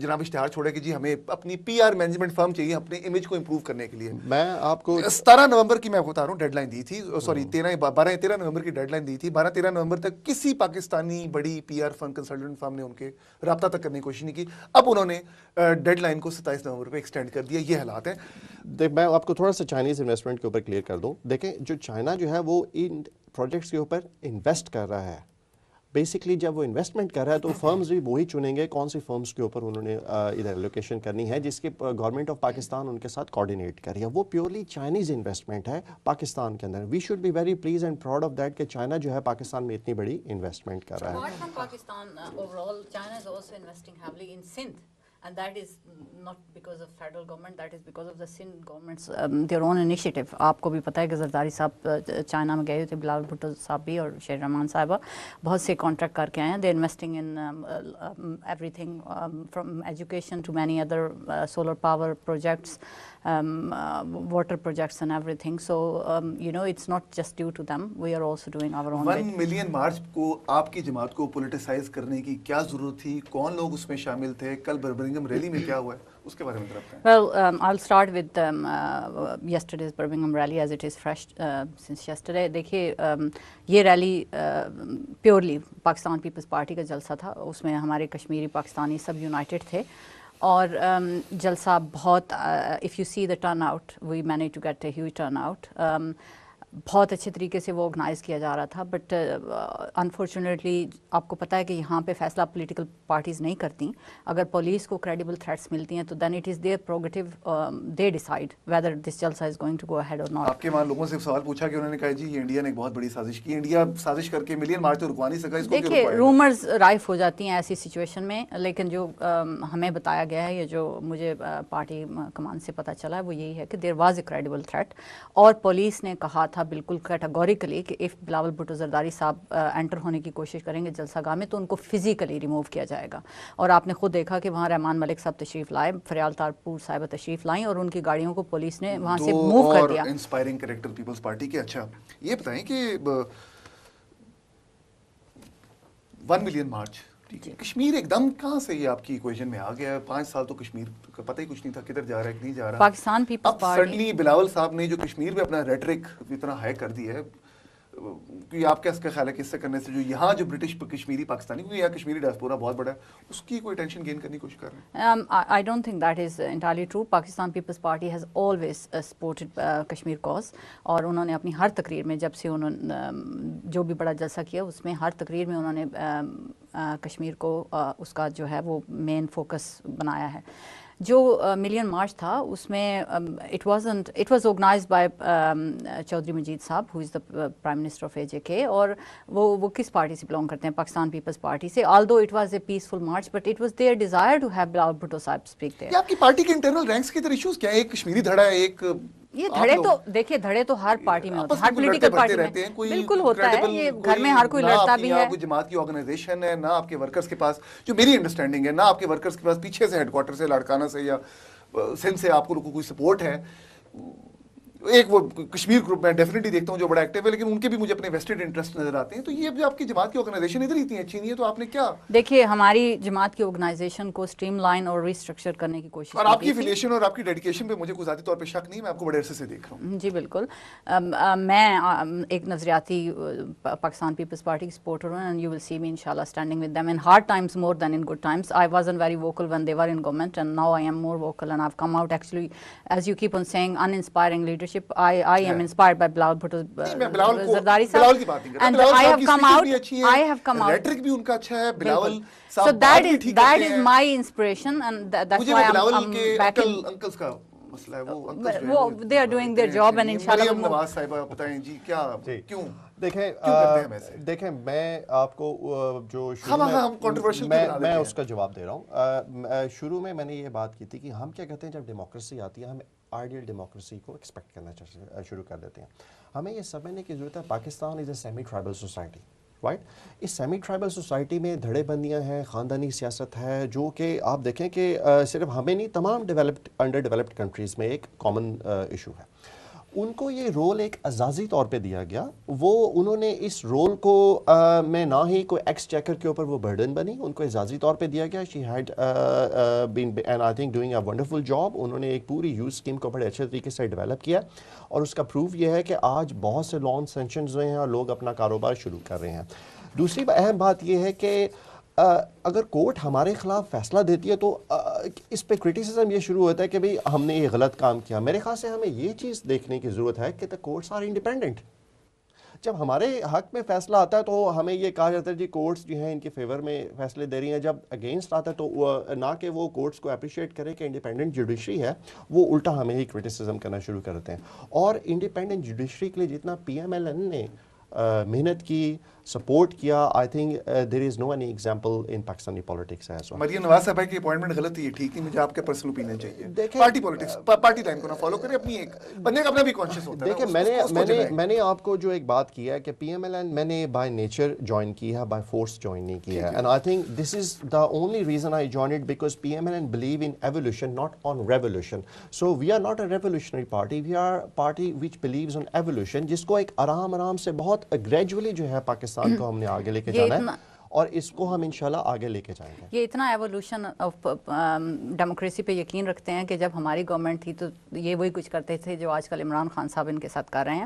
جناب اشتہار چھوڑا کہ جی ہمیں اپنی PR مینجمنٹ فرم چاہیے اپنے امیج کو امپروو کرنے کے لیے. میں آپ کو 17 نومبر کی میں بتا رہا ہوں ڈیڈ لائن دی تھی, سوری 12-13 نومبر کی ڈیڈ لائن دی تھی. 12-13 نومبر تک کسی پاکستانی بڑی PR فرم, کنسلٹنٹ فرم نے ان کے رابطہ تک کرنے کی کوشش نہیں کی. اب انہوں نے ڈیڈ لائن کو 27 نومبر پہ ایکسٹینڈ کر دیا. یہ حالات ہیں. میں آپ کو تھوڑا سا چائنیز انویسٹمنٹ کے اوپر کلیئر کر دوں. دیکھیں جو چائنا جو ہے وہ ان پروجیکٹس کے اوپر انویسٹ کر رہا ہے, بیسکلی جب وہ انویسٹمنٹ کر رہا ہے تو فرمز بھی وہی چنیں گے کون سی فرمز کے اوپر انہوں نے ادھر لوکیشن کرنی ہے جس کے گورنمنٹ آف پاکستان ان کے ساتھ کوآرڈینیٹ کر رہی ہے. وہ پیورلی چائنیز انویسٹمنٹ ہے پاکستان کے اندر. We should be very pleased and proud of that کہ چائنا جو ہے پاکستان میں اتنی بڑی انویسٹمنٹ کر رہا ہے. Apart from Pakistan, overall, China is also investing heavily in Sindh. And that is not because of federal government, that is because of the Sindh government's their own initiative. آپ کو بھی پتہ ہے کہ زرداری صاحب چائنا میں گئے ہوئے تھے, بلاول بھٹو صاحب بھی اور شیر رحمان صاحبہ بہت سے کانٹریکٹ کر کے آئے ہیں. They investing in everything from education to many other solar power projects, water projects and everything. So you know, it's not just due to them, we are also doing our own 1 million March کو آپ کی جماعت کو politicise کرنے کی کیا ضرورت تھی, کون لوگ اس میں شامل تھے, کل برمنگھم ریلی میں کیا ہوا ہے, اس کے بارے میں ذرا بتائیں. Well, I'll start with yesterday's Birmingham rally as it is fresh since yesterday. دیکھیے یہ really purely Pakistan Peoples Party کا جلسہ تھا. اس میں ہمارے کشمیری پاکستانی سب یونائٹڈ تھے اور جلسہ بہت if you see the turnout, we managed to get a huge turnout. بہت اچھے طریقے سے وہ آرگنائز کیا جا رہا تھا. بٹ انفارچونیٹلی آپ کو پتہ ہے کہ یہاں پہ فیصلہ پولیٹیکل پارٹیز نہیں کرتی. اگر پولیس کو کریڈیبل تھریٹس ملتی ہیں تو then it is their prerogative, they decide whether this جلسہ is going to go ahead or not. آپ کے وہاں لوگوں سے سوال پوچھا کہ انہوں نے کہا جی یہ انڈیا نے ایک بہت بڑی سازش کی, انڈیا سازش کر کے ملین مارچ تو رکوا نہیں سکا, اس کو دیکھیے رومرز رائف ہو جاتی ہیں ایسی سچویشن میں, لیکن جو ہمیں بتایا گیا ہے یا جو مجھے پارٹی کمان سے پتہ چلا ہے وہ یہی ہے کہ there was a credible threat. اور پولیس نے کہا تھا بالکل کیٹاگوریکلی کہ اف بلاول بھٹو زرداری صاحب انٹر ہونے کی کوشش کریں گے جلسہ گاہ میں تو ان کو فزیکلی ریموو کیا جائے گا. اور آپ نے خود دیکھا کہ وہاں رحمان ملک صاحب تشریف لائے, فریال تارپور صاحبہ تشریف لائیں اور ان کی گاڑیوں کو پولیس نے وہاں سے موو کر دیا. انسپائرنگ کریکٹر پیپلز پارٹی کے. اچھا یہ بتائیں کہ 1 ملین مارچ کشمیر ایک دم کہاں سے یہ آپ کی ایکویشن میں آ گیا؟ 5 سال تو کشمیر کا پتہ ہی کچھ نہیں تھا کدھر جا رہا ہے نہیں جا رہا. پاکستان پیپلز پارٹی سڈنلی بلاول صاحب نے جو کشمیر میں اپنا ریٹرک اتنا ہائی کر دی ہے, کہ آپ کیا اس کا خیال ہے کہ اس سے کرنے سے جو یہاں جو برٹش کشمیری پاکستانی, کیونکہ یہاں کشمیری ڈائسپورا بہت بڑا ہے, اس کی کوئی ٹینشن گین کرنے کی کوشش کر رہے ہیں؟ I don't think that is entirely true. Pakistan People's Party has always supported Kashmir cause, اور انہوں نے اپنی ہر تقریر میں جب سے انہوں نے جو بھی بڑا جلسہ کیا اس میں ہر تقریر میں انہوں نے کشمیر کو اس کا جو ہے وہ مین فوکس بنایا ہے. جو ملین مارچ تھا اس میں it was organized by Chaudhry Majid صاحب who is the prime minister of AJK, اور وہ کس پارٹی سے بلانگ کرتے ہیں؟ پاکستان پیپلز پارٹی سے. Although it was a peaceful march but it was their desire to have Bilawal Bhutto صاحب اسپیک دیئر. آپ کی پارٹی کے انٹرنل رینکس کے ادھر ایشوز کیا ہے؟ ایک کشمیری دھڑا ہے, ایک یہ دھڑے تو دیکھیے دھڑے تو ہر پارٹی میں ہوتے ہیں, ہر پولیٹیکل پارٹی میں بالکل ہوتا ہے. یہ گھر میں ہر کوئی لڑتا بھی ہے. نہ جماعت کی آرگنائزیشن ہے, نہ آپ کے ورکرز کے پاس, جو میری انڈرسٹینڈنگ ہے, نہ آپ کے ورکرز کے پاس پیچھے سے ہیڈ کوارٹر سے لاڑکانہ سے یا سندھ سے آپ کو کوئی سپورٹ ہے. ایک وہ کشمیر گروپ میں ڈیفینیٹلی دیکھتا ہوں جو بڑا ایکٹیو ہے, لیکن ان کے بھی مجھے اپنے ویسٹڈ انٹرسٹ نظر آتے ہیں. تو یہ جو آپ کی جماعت کی آرگنائزیشن ادھر اتنی اچھی نہیں ہے, تو آپ نے کیا دیکھیے ہماری جماعت کی آرگنائزیشن کو اسٹریم لائن اور ریسٹرکچر کرنے کی کوشش, اور آپ کی افیلیشن اور آپ کی ڈیڈیکیشن پہ مجھے کوئی ذاتی طور پہ شک نہیں, میں آپ کو بڑے عرصے سے دیکھ رہا ہوں. جی بالکل. میں ایک نظریاتی پاکستان پیپلز پارٹی کی سپورٹر ہوں, and you will see me انشاءاللہ standing with them in hard times more than in good times. I wasn't very vocal when they were in government, and now I am more vocal and I've come out actually, as you keep on saying, uninspiring leadership. I am inspired by Bilawal Bhutto Zardari sahab, and I have come out. Rhetoric بھی ان کا اچھا ہے. Bilawal So that is my inspiration, and that's why I'm back in. Uncles کا مسئلہ ہے, وہ they are doing their job, and inshallah مریم نواز صاحبہ بتائیں جی کیا کیوں دیکھیں میں آپ کو جو میں اس کا جواب دے رہا ہوں. شروع میں نے یہ بات کی تھی کہ ہم کیا کہتے ہیں جب ڈیموکریسی آتی ہے ہم آئیڈیل ڈیموکریسی کو ایکسپیکٹ کرنا شروع کر دیتے ہیں. ہمیں یہ سمجھنے کی ضرورت ہے Pakistan is a semi tribal society, right. اس سیمی ٹرائبل سوسائٹی میں دھڑے بندیاں ہیں, خاندانی سیاست ہے, جو کہ آپ دیکھیں کہ صرف ہمیں نہیں تمام انڈر ڈیولپڈ کنٹریز میں ایک کامن ایشو ہے. ان کو یہ رول ایک اعزازی طور پہ دیا گیا. انہوں نے اس رول کو میں نہ ہی کوئی ایکس چیکر کے اوپر وہ برڈن بنی, ان کو اعزازی طور پہ دیا گیا. She had been and I think doing a wonderful job. انہوں نے ایک پوری یوز اسکیم کو بڑے اچھے طریقے سے ڈیولپ کیا, اور اس کا پروف یہ ہے کہ آج بہت سے لون سینکشنز ہوئے ہیں اور لوگ اپنا کاروبار شروع کر رہے ہیں. دوسری اہم بات یہ ہے کہ اگر کورٹ ہمارے خلاف فیصلہ دیتی ہے تو اس پہ کرٹیسزم یہ شروع ہوتا ہے کہ بھئی ہم نے یہ غلط کام کیا. میرے خیال سے ہمیں یہ چیز دیکھنے کی ضرورت ہے کہ the courts are independent. جب ہمارے حق میں فیصلہ آتا ہے تو ہمیں یہ کہا جاتا ہے جی کورٹس جو ہیں ان کے فیور میں فیصلے دے رہی ہیں. جب اگینسٹ آتا ہے تو نہ کہ وہ کورٹس کو اپریشیٹ کرے کہ انڈیپینڈنٹ جوڈیشری ہے, وہ الٹا ہمیں ہی کرٹیسزم کرنا شروع کرتے ہیں. اور انڈیپینڈنٹ جوڈیشری کے لیے جتنا پی ایم ایل این نے محنت کی, سپورٹ کیا, I think there is no any example in Pakistani politics as well. Maryam Nawaz صاحبہ کی اپوائنٹمنٹ غلط تھی, یہ ٹھیک نہیں, مجھے آپ کے پرسنل اوپینین چاہیے. دیکھیں پارٹی پالیٹکس, پارٹی لائن کو نہ فالو کرے, اپنی ایک بندے کا اپنا بھی کانشیس ہوتا ہے. دیکھیں میں نے آپ کو جو ایک بات کی ہے کہ پی ایم ایل این میں نے بائی نیچر جوائن کی ہے, بائی فورس جوائن نہیں کی ہے. And I think this is the only reason I join it because P M L N believe in evolution not on revolution. So we are not a revolutionary party, we are party which believes on evolution, جس کو ایک آرام سے بہت gradually جو ہے پاکستان کو ہم نے آگے لے کے جانا ہے, اور اس کو ہم انشاءاللہ آگے لے کے جائیں گے. یہ اتنا ایوولوشن آف ڈیموکریسی پہ یقین رکھتے ہیں کہ جب ہماری گورنمنٹ تھی تو یہ وہی کچھ کرتے تھے جو آج کل عمران خان صاحب ان کے ساتھ کر رہے ہیں.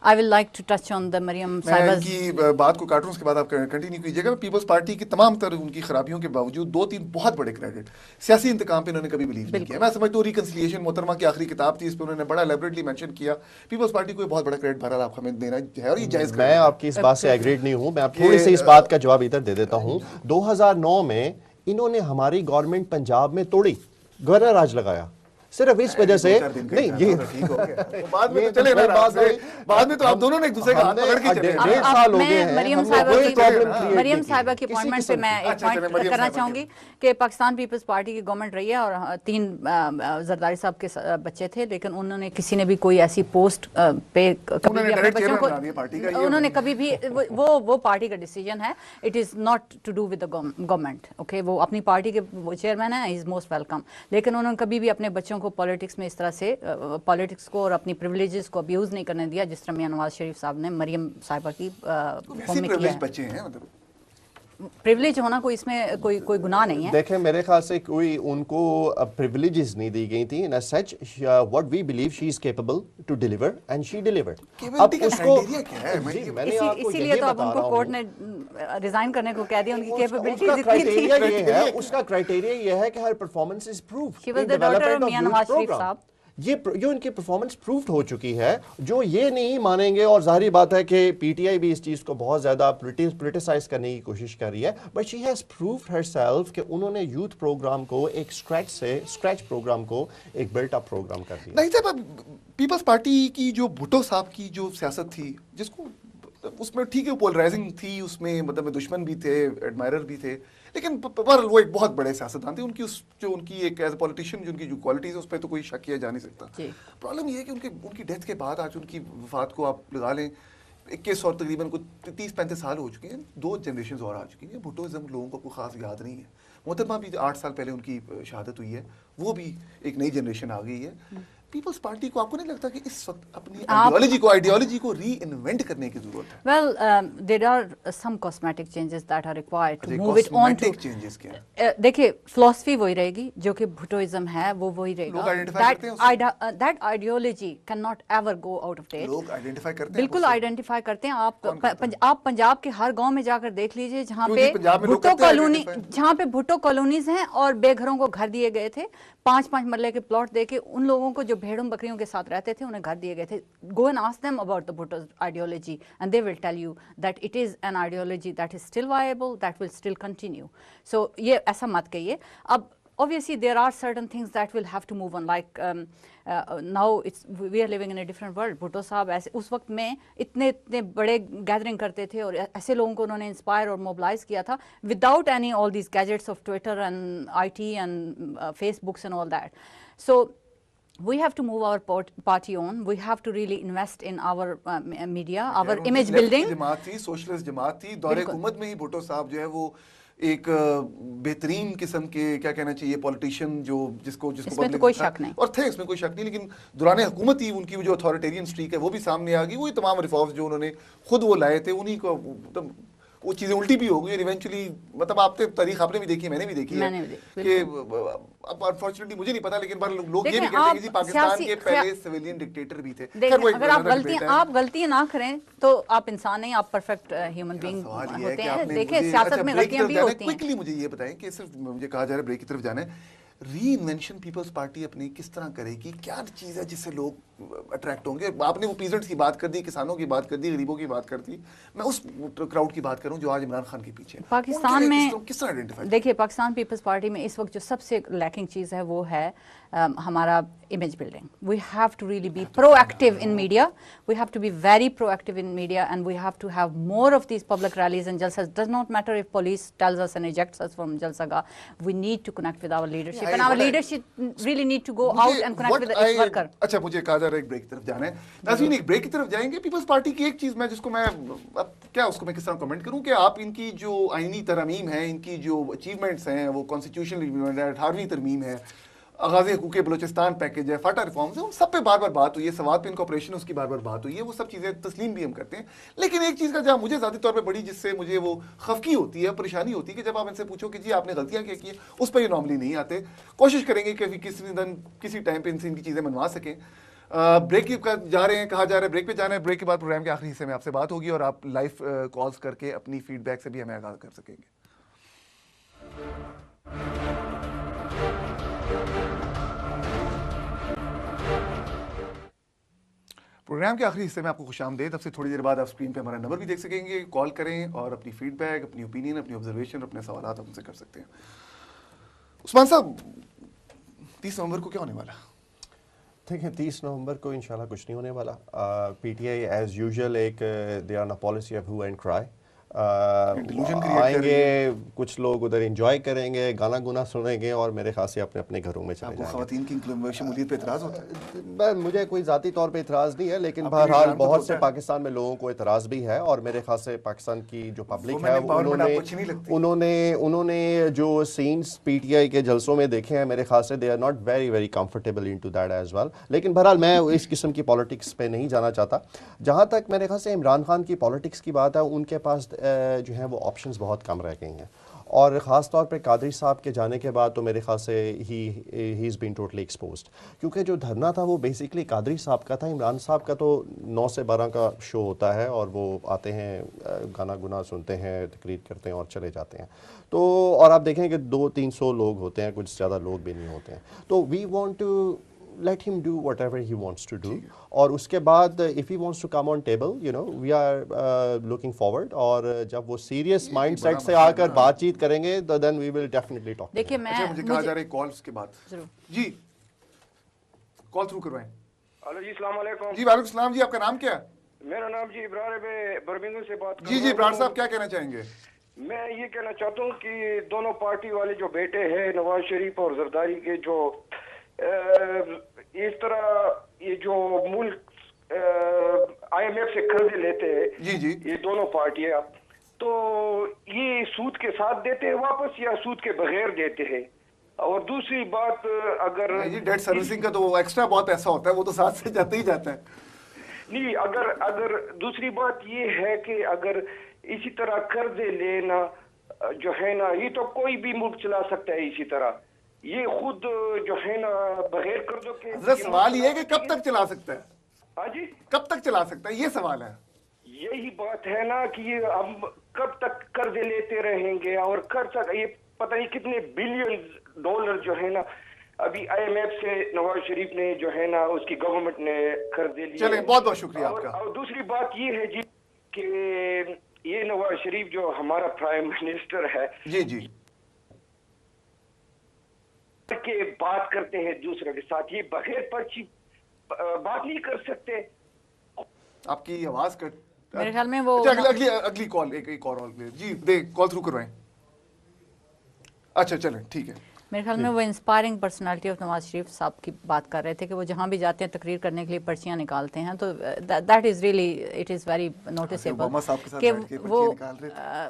I will like to touch on the مریم صاحبہ کی بات کو کاٹوں, اس کے بعد آپ کنٹینیو کیجیے گا. پیپلز پارٹی کی تمام تر ان کی خرابیوں کے باوجود 2-3 بہت بڑے کریڈٹ سیاسی انتقام پہ انہوں نے کبھی بلیو نہیں کیا. میں سمجھتا ہوں ریکنسیلیشن محترمہ کی آخری کتاب تھی, اس پہ انہوں نے بڑا ایلیبریٹلی مینشن کیا. پیپلز پارٹی کو بہت بڑا کریڈٹ بہرحال آپ ہمیں دینا ہے, اور یہ جائز. میں آپ کی اس بات سے ایگریڈ نہیں ہوں, میں آپ تھوڑی سی اس بات کا جواب ادھر دے دیتا ہوں. 2009 میں انہوں نے ہماری گورنمنٹ پنجاب میں توڑی, گورنر راج لگایا, صرف اس وجہ سے. نہیں یہ بعد میں تو چلے بعد میں تو آپ دونوں نے ایک دوسرے کا ہاتھ پکڑ کے چلے. 1.5 سال ہو گئے ہیں. مریم صاحبہ کی اپوائنٹمنٹ پہ میں ایک پوائنٹ کرنا چاہوں گی کہ پاکستان پیپلز پارٹی کی گورنمنٹ رہی ہے, اور 3 زرداری صاحب کے بچے تھے, لیکن انہوں نے کسی نے بھی کوئی ایسی پوسٹ پہ کبھی بھی اپنے بچوں کو, انہوں نے کبھی بھی, وہ پارٹی کا ڈیسیجن ہے, it is not to do with the government. Okay, وہ اپنی پارٹی کے چیئرمین ہیں, ہی از موسٹ ویلکم, لیکن انہوں نے کبھی بھی اپنے بچوں کو پالیٹکس میں اس طرح سے پالیٹکس کو اور اپنی پریولیجز کو ابیوز نہیں کرنے دیا جس طرح میاں نواز شریف صاحب نے مریم صاحبہ کی قوم میں کیا ہے. پریولیج ہونا کوئی اس میں کوئی گناہ نہیں ہے. دیکھیں میرے خیال سے کوئی ان کو پریولیجز نہیں دی گئی تھیں. ان سچ what we believe she is capable to deliver and she delivered. اب اس کو اسی لیے تو اب ان کو کورٹ نے ریزائن کرنے کو کہہ دیا. ان کی کیپیبلٹیز اتنی تھی, اس کا کرائٹیریا یہ ہے کہ her performance is proof. She was the daughter of Mian Nawaz Sharif صاحب. یہ جو ان کی پرفارمنس پروفڈ ہو چکی ہے, جو یہ نہیں مانیں گے, اور ظاہری بات ہے کہ پی ٹی آئی بھی اس چیز کو بہت زیادہ پولیٹیسائز کرنے کی کوشش کر رہی ہے, but she has proved herself کہ انہوں نے یوتھ پروگرام کو ایک اسکریچ پروگرام کو ایک بلٹ اپ پروگرام کر دیا. نہیں صاحب, پیپلز پارٹی کی جو بھٹو صاحب کی جو سیاست تھی, جس کو اس میں ٹھیک ہے پولرائزنگ تھی, اس میں مطلب دشمن بھی تھے, ایڈمائرر بھی تھے, لیکن وہ ایک بہت بڑے سیاستدان تھے. ان کی جو ان کی ایک ایز اے پولیٹیشین جو ان کی جو کوالٹیز ہے اس پہ تو کوئی شک کیا جا نہیں سکتا. پرابلم یہ ہے کہ ان کی ڈیتھ کے بعد آج ان کی وفات کو آپ لگا لیں 21 اور تقریباً 30-35 سال ہو چکے ہیں, 2 جنریشنز اور آ چکی ہیں. بھٹوازم لوگوں کو کوئی خاص یاد نہیں ہے. محترمہ بھی 8 سال پہلے ان کی شہادت ہوئی ہے, وہ بھی ایک نئی جنریشن آ گئی ہے. پیپلز پارٹی کو آپ کو نہیں لگتا کہ اس وقت اپنی آئیڈیالوجی کو ری انوینٹ کرنے کی ضرورت ہے؟ Well there are some cosmetic changes that are required to move it on to. دیکھیے فلاسفی وہی رہے گی جو کہ بھٹوازم ہے, وہ وہی رہے گا. That ideology can not ever go out of date. لوگ آئیڈینٹیفائی کرتے ہیں, بالکل آئیڈینٹیفائی کرتے ہیں. آپ پنجاب کے ہر گاؤں میں جا کر دیکھ لیجئے جہاں پہ بھٹو کالونیز ہیں اور بے گھروں کو گھر دیے گئے تھے, 5 مرلے کے پلاٹ دے کے ان لوگوں کو جو بھیڑوں بکریوں کے ساتھ رہتے تھے انہیں گھر دیے گئے تھے. Go and ask them about the Bhutto's ideology and they will tell you that it is an ideology that is still viable, that will still continue. So یہ ایسا مت کہیے. اب obviously there are certain things that will have to move on, like now we are living in a different world. Bhutto صاحب ایسے اس وقت میں اتنے بڑے گیدرنگ کرتے تھے اور ایسے لوگوں کو انہوں نے انسپائر اور موبلائز کیا تھا without any all these gadgets of Twitter and IT and Facebooks and all that. So we have to move our party on. We have to really invest in our media, our image building. جماعت تھی, socialist جماعت تھی, دور حکومت میں ہی بھٹو صاحب جو ہے وہ ایک بہترین قسم کے کیا کہنا چاہیے پولیٹیشین جس کو اس میں تو کوئی شک نہیں, اور تھے اس میں کوئی شک نہیں, لیکن دوران حکومت ہی ان کی جو اتھارٹیرین سٹریک ہے وہ بھی سامنے آ گئی. وہی تمام ریفارمز جو انہوں نے خود وہ لائے تھے, انہی کو وہ چیزیں الٹی بھی ہو گئی, اور ایونچولی مطلب آپ نے تاریخ آپ نے بھی دیکھی, میں نے بھی دیکھی ہے کہ اب انفارچونیٹلی مجھے نہیں پتا, لیکن لوگ یہ بھی کہتے ہیں کہ پاکستان کے پہلے سویلین ڈکٹیٹر بھی تھے. اگر آپ غلطیاں نہ کریں تو آپ انسان نہیں, آپ پرفیکٹ ہیومن بینگ ہوتے ہیں. دیکھیں سیاست میں غلطیاں بھی ہوتی ہیں. کوئکلی مجھے یہ بتائیں کہ صرف مجھے کہا جا رہا ہے بریک کی طرف جانا ہے, ری انوینشن پیپلز پارٹی اپنی کس طرح کرے گی, کیا چیز ہے جس سے لوگ اٹریکٹ ہوں گے؟ آپ نے وہ پیزنٹس کی بات کر دی, کسانوں کی بات کر دی, غریبوں کی بات کر دی, میں اس کراؤڈ کی بات کروں جو آج عمران خان کے پیچھے ہے. پاکستان میں کس طرح آئیڈینٹیفائی؟ دیکھیے, پاکستان پیپلز پارٹی میں اس وقت جو سب سے لیکنگ چیز ہے وہ ہے ہمارا image building. We have to really be proactive in media, we have to be very proactive in media, and we have to have more of these public rallies اینڈ جلسas. Does not matter if police tells us and ejects us from Jalsa Gah. We need to connect with our leadership, and our leadership really need to go out and connect with its worker. اچھا, مجھے کہا جا رہا ہے ایک break کی طرف جانا ہے. ناظرین, ایک بریک کی طرف جائیں گے. پیپلز پارٹی کی ایک چیز میں جس کو میں اب کیا اس کو میں کس طرح کمنٹ کروں کہ آپ ان کی جو آئینی ترامیم ہے, ان کی جو اچیومنٹس ہیں, وہ کانسٹیٹیوشنل ریویو ہے, 18ویں ترمیم ہے, آغاز حقوق بلوچستان پیکیج ہے, فاٹا ریفارمز ہیں, ان سب پہ بار بار بات ہوئی ہے, سوات پہ انکارپوریشن اس کی بار بار بات ہوئی ہے, وہ سب چیزیں تسلیم بھی ہم کرتے ہیں. لیکن ایک چیز کا جہاں مجھے ذاتی طور پہ بڑی, جس سے مجھے وہ خفگی ہوتی ہے, پریشانی ہوتی ہے, کہ جب آپ ان سے پوچھو کہ جی آپ نے غلطیاں کیا کی ہیں, اس پہ یہ نارملی نہیں آتے. کوشش کریں گے کہ کسی ٹائم پہ ان سے ان کی چیزیں منوا سکیں. بریک جا رہے ہیں, کہا جا رہا ہے بریک پہ جانا ہے. بریک کے بعد پروگرام کے آخری حصے میں آپ سے بات ہوگی اور آپ لائیو کالز کر کے اپنی فیڈ بیک سے بھی ہمیں آگاہ کر سکیں گے. پروگرام کے آخری حصے میں آپ کو خوش آمدید. اب سے تھوڑی دیر بعد آپ اسکرین پہ ہمارا نمبر بھی دیکھ سکیں گے, کال کریں اور اپنی فیڈ بیک, اپنی اوپینین, اپنی آبزرویشن, اپنے سوالات ہم سے کر سکتے ہیں. عثمان صاحب, 30 نومبر کو کیا ہونے والا؟ دیکھیں, 30 نومبر کو انشاءاللہ کچھ نہیں ہونے والا. P T I as usual ایک دے آر نا پالیسی آف ہو اینڈ کرائی. آئیں گے, کچھ لوگ ادھر انجوائے کریں گے, گانا گنا سنیں گے, اور میرے خیال سے اپنے اپنے گھروں میں چلے جائیں گے. خواتین کی شمولیت پہ اعتراض ہوتا ہے؟ مجھے کوئی ذاتی طور پہ اعتراض نہیں ہے, لیکن بہرحال بہت سے پاکستان میں لوگوں کو اعتراض بھی ہے, اور میرے خیال سے پاکستان کی جو پبلک ہے انہوں نے جو سینس پی ٹی آئی کے جلسوں میں دیکھے ہیں, میرے خیال سے they are not very very comfortable in to that as well. لیکن بہرحال میں اس قسم کی پالیٹکس پہ نہیں جانا چاہتا. جہاں تک میرے خیال سے عمران خان کی پالیٹکس کی بات ہے, ان کے پاس جو ہیں وہ آپشنز بہت کم رہ گئی ہیں, اور خاص طور پہ قادری صاحب کے جانے کے بعد تو میرے خیال سے ہی از بین ٹوٹلی ایکسپوزڈ. کیونکہ جو دھرنا تھا وہ بیسکلی قادری صاحب کا تھا. عمران صاحب کا تو 9 سے 12 کا شو ہوتا ہے, اور وہ آتے ہیں, گانا گنا سنتے ہیں, تقریر کرتے ہیں اور چلے جاتے ہیں. تو اور آپ دیکھیں کہ 200-300 لوگ ہوتے ہیں, کچھ زیادہ لوگ بھی نہیں ہوتے ہیں. تو we want to let him do whatever he wants to do, اور اس کے بعد if he wants to come on table, you know, we are looking forward, اور جب وہ سیریس مائنڈ سیٹ سے آ کر بات چیت کریں گے تو then we will definitely talk. دیکھیں, میں مجھے کہا جا رہا ہے کالز کے بعد جی کال تھرو کروائیں. ہلو جی, السلام علیکم. جی وعلیکم السلام. جی آپ کا نام کیا ہے؟ میرا نام جی ابرار ہے, میں برمنگھم سے بات کر رہا ہوں. جی ابرار صاحب, کیا کہنا چاہیں گے؟ میں یہ کہنا چاہتا ہوں کہ دونوں پارٹی والے جو بیٹے ہیں, نواز شریف اور زرداری کے, جو اس طرح یہ جو ملک آئی ایم ایف سے قرضے لیتے ہیں, جی جی, یہ دونوں پارٹیاں, تو یہ سود کے ساتھ دیتے ہیں واپس یا سود کے بغیر دیتے ہیں؟ اور دوسری بات, اگر ڈیٹ سروسنگ کا تو ایکسٹرا بہت ایسا ہوتا ہے, وہ تو ساتھ سے جاتے ہی جاتا ہے. نہیں, اگر دوسری بات یہ ہے کہ اگر اسی طرح قرضے لینا جو ہے نا, یہ تو کوئی بھی ملک چلا سکتا ہے اسی طرح, یہ خود جو ہے نا بغیر قرضوں کے. سوال یہ ہے کہ کب تک چلا سکتا ہے؟ ہاں جی, کب تک چلا سکتا ہے, یہ سوال ہے. یہی بات ہے نا کہ ہم کب تک قرضے لیتے رہیں گے, اور قرض یہ پتہ نہیں کتنے بلین ڈالر جو ہے نا ابھی آئی ایم ایف سے نواز شریف نے جو ہے نا اس کی گورنمنٹ نے قرضے لیے. چلیں, بہت بہت شکریہ آپ کا. اور دوسری بات یہ ہے جی کہ یہ نواز شریف جو ہمارا پرائم منسٹر ہے, جی جی, کہ بات کرتے ہیں دوسرے کے ساتھ, یہ بغیر پرچی بات نہیں کر سکتے. آپ کی آواز کٹ, میرے خیال میں وہ اگلی کال, ایک اور جی دے, کال تھرو کروائیں. اچھا چلیں ٹھیک ہے. میرے خیال میں وہ inspiring personality of Nawaz Sharif صاحب کی بات کر رہے تھے کہ وہ جہاں بھی جاتے ہیں تقریر کرنے کے لیے پرچیاں نکالتے ہیں, تو that is really it is very noticeable کہ وہ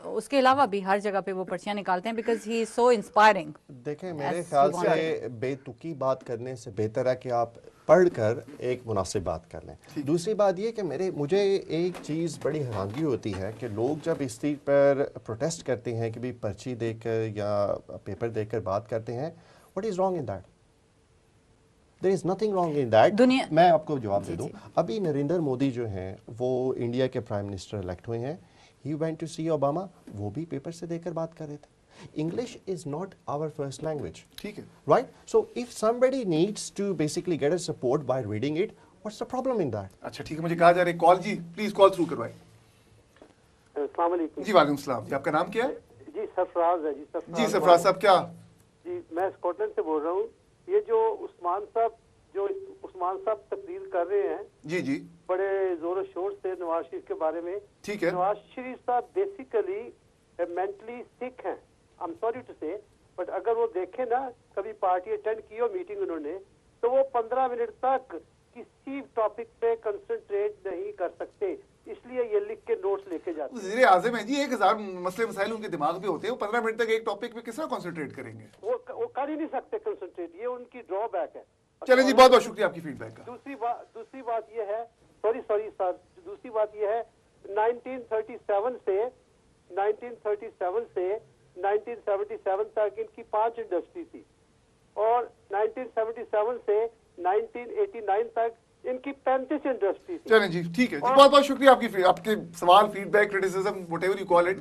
اس کے علاوہ بھی ہر جگہ پہ وہ پرچیاں نکالتے ہیں, because he is so inspiring. دیکھیں, میرے خیال سے بے تکی بات کرنے سے بہتر ہے کہ آپ پڑھ کر ایک مناسب بات کر لیں. دوسری بات یہ کہ مجھے ایک چیز بڑی حیرانگی ہوتی ہے کہ لوگ جب اس چیز پر پروٹیسٹ کرتے ہیں کہ بھی پرچی دے کر یا پیپر دے کر بات کرتے ہیں, what is wrong in that? There is nothing wrong in that. میں آپ کو جواب دے دوں. ابھی نریندر مودی جو ہیں وہ انڈیا کے پرائم منسٹر الیکٹ ہوئے ہیں, he went to see Obama, وہ بھی پیپر سے دے کر بات کر رہے تھے. English is not our first language. ٹھیک ہے. Right? So if somebody needs to basically get a support by reading it, what's the problem in that? اچھا ٹھیک ہے, مجھے کہا جا رہا ہے کال, جی پلیز کال تھرو کروائیں. السلام علیکم. جی وعلیکم السلام. جی آپ کا نام کیا ہے؟ جی سرفراز ہے. جی سرفراز صاحب کیا؟ جی میں اسکاٹ لینڈ سے بول رہا ہوں. یہ جو عثمان صاحب تقریر کر رہے ہیں, جی جی بڑے زور و شور سے نواز شریف کے بارے میں. ٹھیک ہے. نواز شریف صاحب بیسیکلی مینٹلی سک ہیں, آئی ایم سوری ٹو سے, بٹ اگر وہ دیکھیں نا کبھی پارٹی اٹینڈ کی ہو میٹنگ انہوں نے, تو وہ 15 منٹ تک کسی ٹاپک پہ کنسنٹریٹ نہیں کر سکتے, اس لیے یہ لکھ کے نوٹس لے کے جاتے ہیں. وزیر اعظم ہیں جی, 1000 مسئلے مسائل ان کے دماغ میں ہوتے ہیں, وہ 15 منٹ تک ایک ٹاپک پہ کس طرح کنسنٹریٹ کریں گے؟ وہ کر ہی نہیں سکتے کنسنٹریٹ, یہ ان کی ڈرا بیک ہے. چلیں جی, بہت بہت شکریہ آپ کی فیڈ بیک کا. دوسری بات یہ ہے, سوری سر, دوسری بات یہ ہے 1937 سے 1977 تک ان کی 5 انڈسٹری تھی, اور 1977 سے 1989 تک ان کی 35 انڈسٹری تھی. چلیں جی ٹھیک ہے جی, بہت بہت شکریہ آپ کے سوال, feedback, criticism, whatever you call it.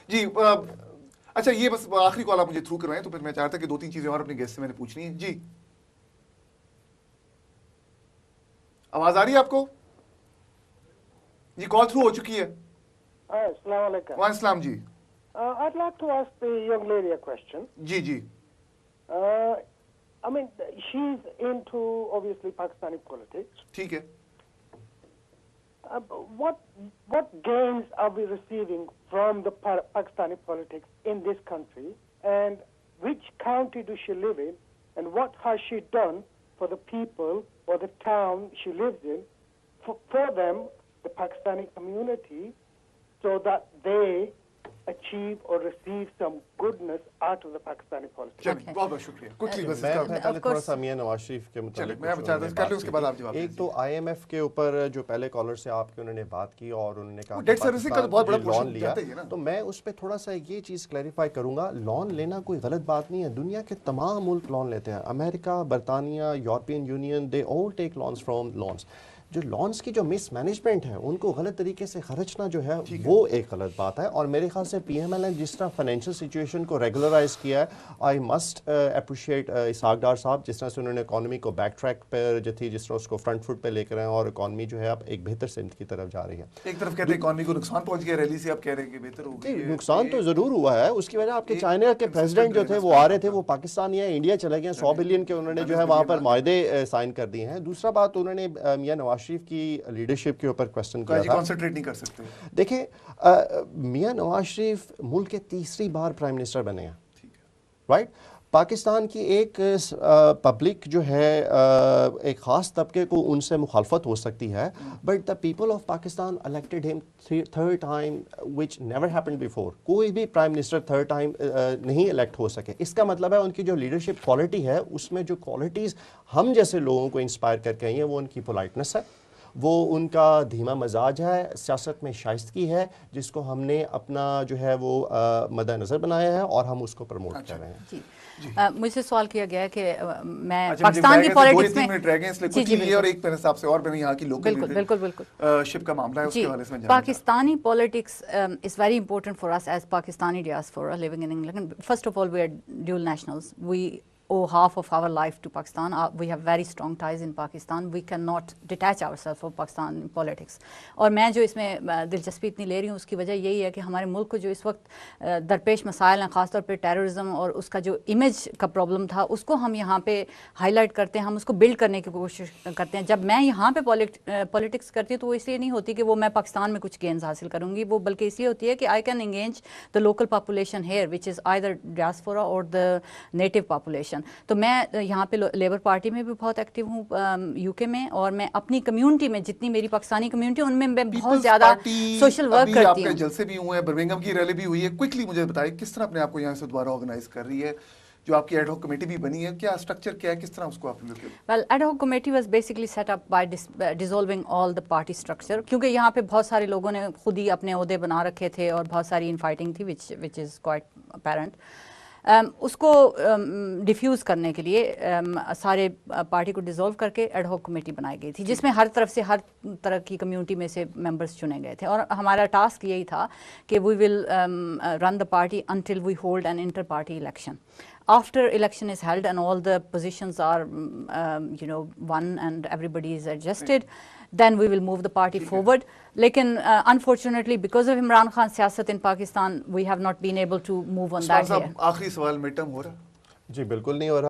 جی اچھا, یہ بس آخری کال آپ مجھے تھرو کروائیں, تو پھر میں چاہتا کہ 2-3 چیزیں اور اپنے گیسٹ سے میں نے پوچھنی ہے. جی آواز آ رہی ہے آپ کو؟ جی کال تھرو ہو چکی ہے. السلام علیکم. وعلیکم السلام. جی I'd like to ask the young lady a question. G G I mean, she's into obviously Pakistani politics. ٹھیک ہے. What gains are we receiving from the Pakistani politics in this country, and which county does she live in, and what has she done for the people or the town she lives in, for them, the Pakistani community, so that they achieve or receive some goodness out of the Pakistani politics? چلیں بہت بہت شکریہ. کچھ بس میں پہلے تھوڑا سا میاں نواز شریف کے چلیں متعلق میں چاہتا ہوں کر لیں, اس کے بعد آپ جواب. ایک تو آئی ایم ایف کے اوپر جو پہلے کالر سے آپ کے انہوں نے بات کی, اور انہوں نے کہا ڈیٹ سروسنگ کا تو بہت بڑا لون لیا, جاتا ہی ہے نا, تو میں اس پہ تھوڑا سا یہ چیز کلیریفائی کروں گا. لون لینا کوئی غلط بات نہیں ہے, دنیا کے تمام ملک لون لیتے ہیں, امریکہ, برطانیہ, European union, they all take loans from loans. جو لونز کی جو مس مینجمنٹ ہے, ان کو غلط طریقے سے خرچنا جو ہے وہ ایک غلط بات ہے. اور میرے خیال سے پی ایم ایل نے جس طرح فائنینشیل سچویشن کو ریگولرائز کیا ہے, I must appreciate Ishaq Dar صاحب, جس طرح سے انہوں نے اکانومی کو بیک ٹریک پر جو تھی, جس طرح اس کو فرنٹ فٹ پہ لے کر آئے, اور اکانومی جو ہے اب ایک بہتر سمت کی طرف جا رہی ہے. ایک طرف کہتے ہیں اکانومی کو نقصان پہنچ گیا, ریلی سے آپ کہہ رہے ہیں کہ بہتر ہو گئی. نقصان تو ضرور ہوا ہے, اس کی وجہ آپ کے چائنا کے پریزیڈنٹ جو تھے وہ آ رہے تھے, وہ پاکستان یا انڈیا چلے گئے, 100 بلین کے انہوں نے جو ہے وہاں پر معاہدے سائن کر دیے ہیں. دوسرا بات, انہوں نے میاں نواز شریف کی لیڈرشپ کے اوپر کوسچن کیا تھا. کنسنٹریٹ نہیں کر سکتے. دیکھیں میاں نواز شریف ملک کے تیسری بار پرائم منسٹر بنے ہیں, رائٹ. پاکستان کی ایک پبلک جو ہے, ایک خاص طبقے کو ان سے مخالفت ہو سکتی ہے, but the people of Pakistan elected ہم third time, which never happened before. کوئی بھی پرائم منسٹر تھرڈ ٹائم نہیں الیکٹ ہو سکے. اس کا مطلب ہے ان کی جو لیڈرشپ کوالٹی ہے, اس میں جو کوالٹیز ہم جیسے لوگوں کو انسپائر کر کے آئی ہیں, وہ ان کی پولائٹنس ہے, وہ ان کا دھیما مزاج ہے, سیاست میں شائستگی ہے, جس کو ہم نے اپنا جو ہے وہ مد نظر بنایا ہے, اور ہم اس کو پروموٹ کر رہے ہیں. مجھ سے سوال کیا گیا ہے کہ میں پاکستان کی پالیٹکس میں شپ کا معاملہ ہے, اس کے حوالے سے Pakistani politics is very important for us as Pakistani diaspora living in England. First of all, we are dual nationals. We owe half of our life to Pakistan. We have very strong ties in Pakistan. We cannot detach ourselves from Pakistan in politics. اور میں جو اس میں دلچسپی اتنی لے رہی ہوں, اس کی وجہ یہی ہے کہ ہمارے ملک کو جو اس وقت درپیش مسائل ہیں, خاص طور پہ ٹیررزم اور اس کا جو امیج کا پرابلم تھا, اس کو ہم یہاں پہ ہائی لائٹ کرتے ہیں, ہم اس کو بلڈ کرنے کی کوشش کرتے ہیں. جب میں یہاں پہ پالیٹکس کرتی ہوں تو وہ اس لیے نہیں ہوتی کہ وہ میں پاکستان میں کچھ گینز حاصل کروں گی, وہ بلکہ اس لیے ہوتی ہے کہ I can engage the local population here, which is either diaspora or the NATO population. تو میں یہاں پہ لیبر پارٹی میں بھی بہت ایکٹیو ہوں یو کے میں, اور میں اپنی کمیونٹی میں جتنی میری پاکستانی کمیونٹی ان میں میں بہت زیادہ سوشل ورک کرتی ہوں. جلسے بھی ہوئے ہیں, برمنگھم کی ریلی بھی ہوئی ہے, کوئکلی مجھے بتائیں کس طرح اپنے آپ کو یہاں سے دوبارہ آرگنائز کر رہی ہے, جو آپ کی ایڈ ہاک کمیٹی بھی بنی ہے, کیا اسٹرکچر کیا ہے, کس طرح اس کو آپ نے؟ Well ad hoc committee was basically set up by dissolving all the party structure, کیونکہ یہاں پہ بہت سارے لوگوں نے خود ہی اپنے عہدے بنا رکھے تھے, اور بہت ساری ان فائٹنگ تھی وچ از کوائٹ اپیرنٹ. اس کو ڈیفیوز کرنے کے لیے سارے پارٹی کو ڈیزولو کر کے ایڈ ہاک کمیٹی بنائی گئی تھی، جس میں ہر طرف سے ہر طرح کی کمیونٹی میں سے ممبرس چنے گئے تھے، اور ہمارا ٹاسک یہی تھا کہ we will run the party until we hold an inter party election. After election is held and all the positions are won and everybody is adjusted, then we will move the party forward. Lekin unfortunately because of Imran Khan siyasat in Pakistan, we have not been able to move on that here. آخری سوال mid term ہو رہا؟ جی بالکل نہیں ہو رہا.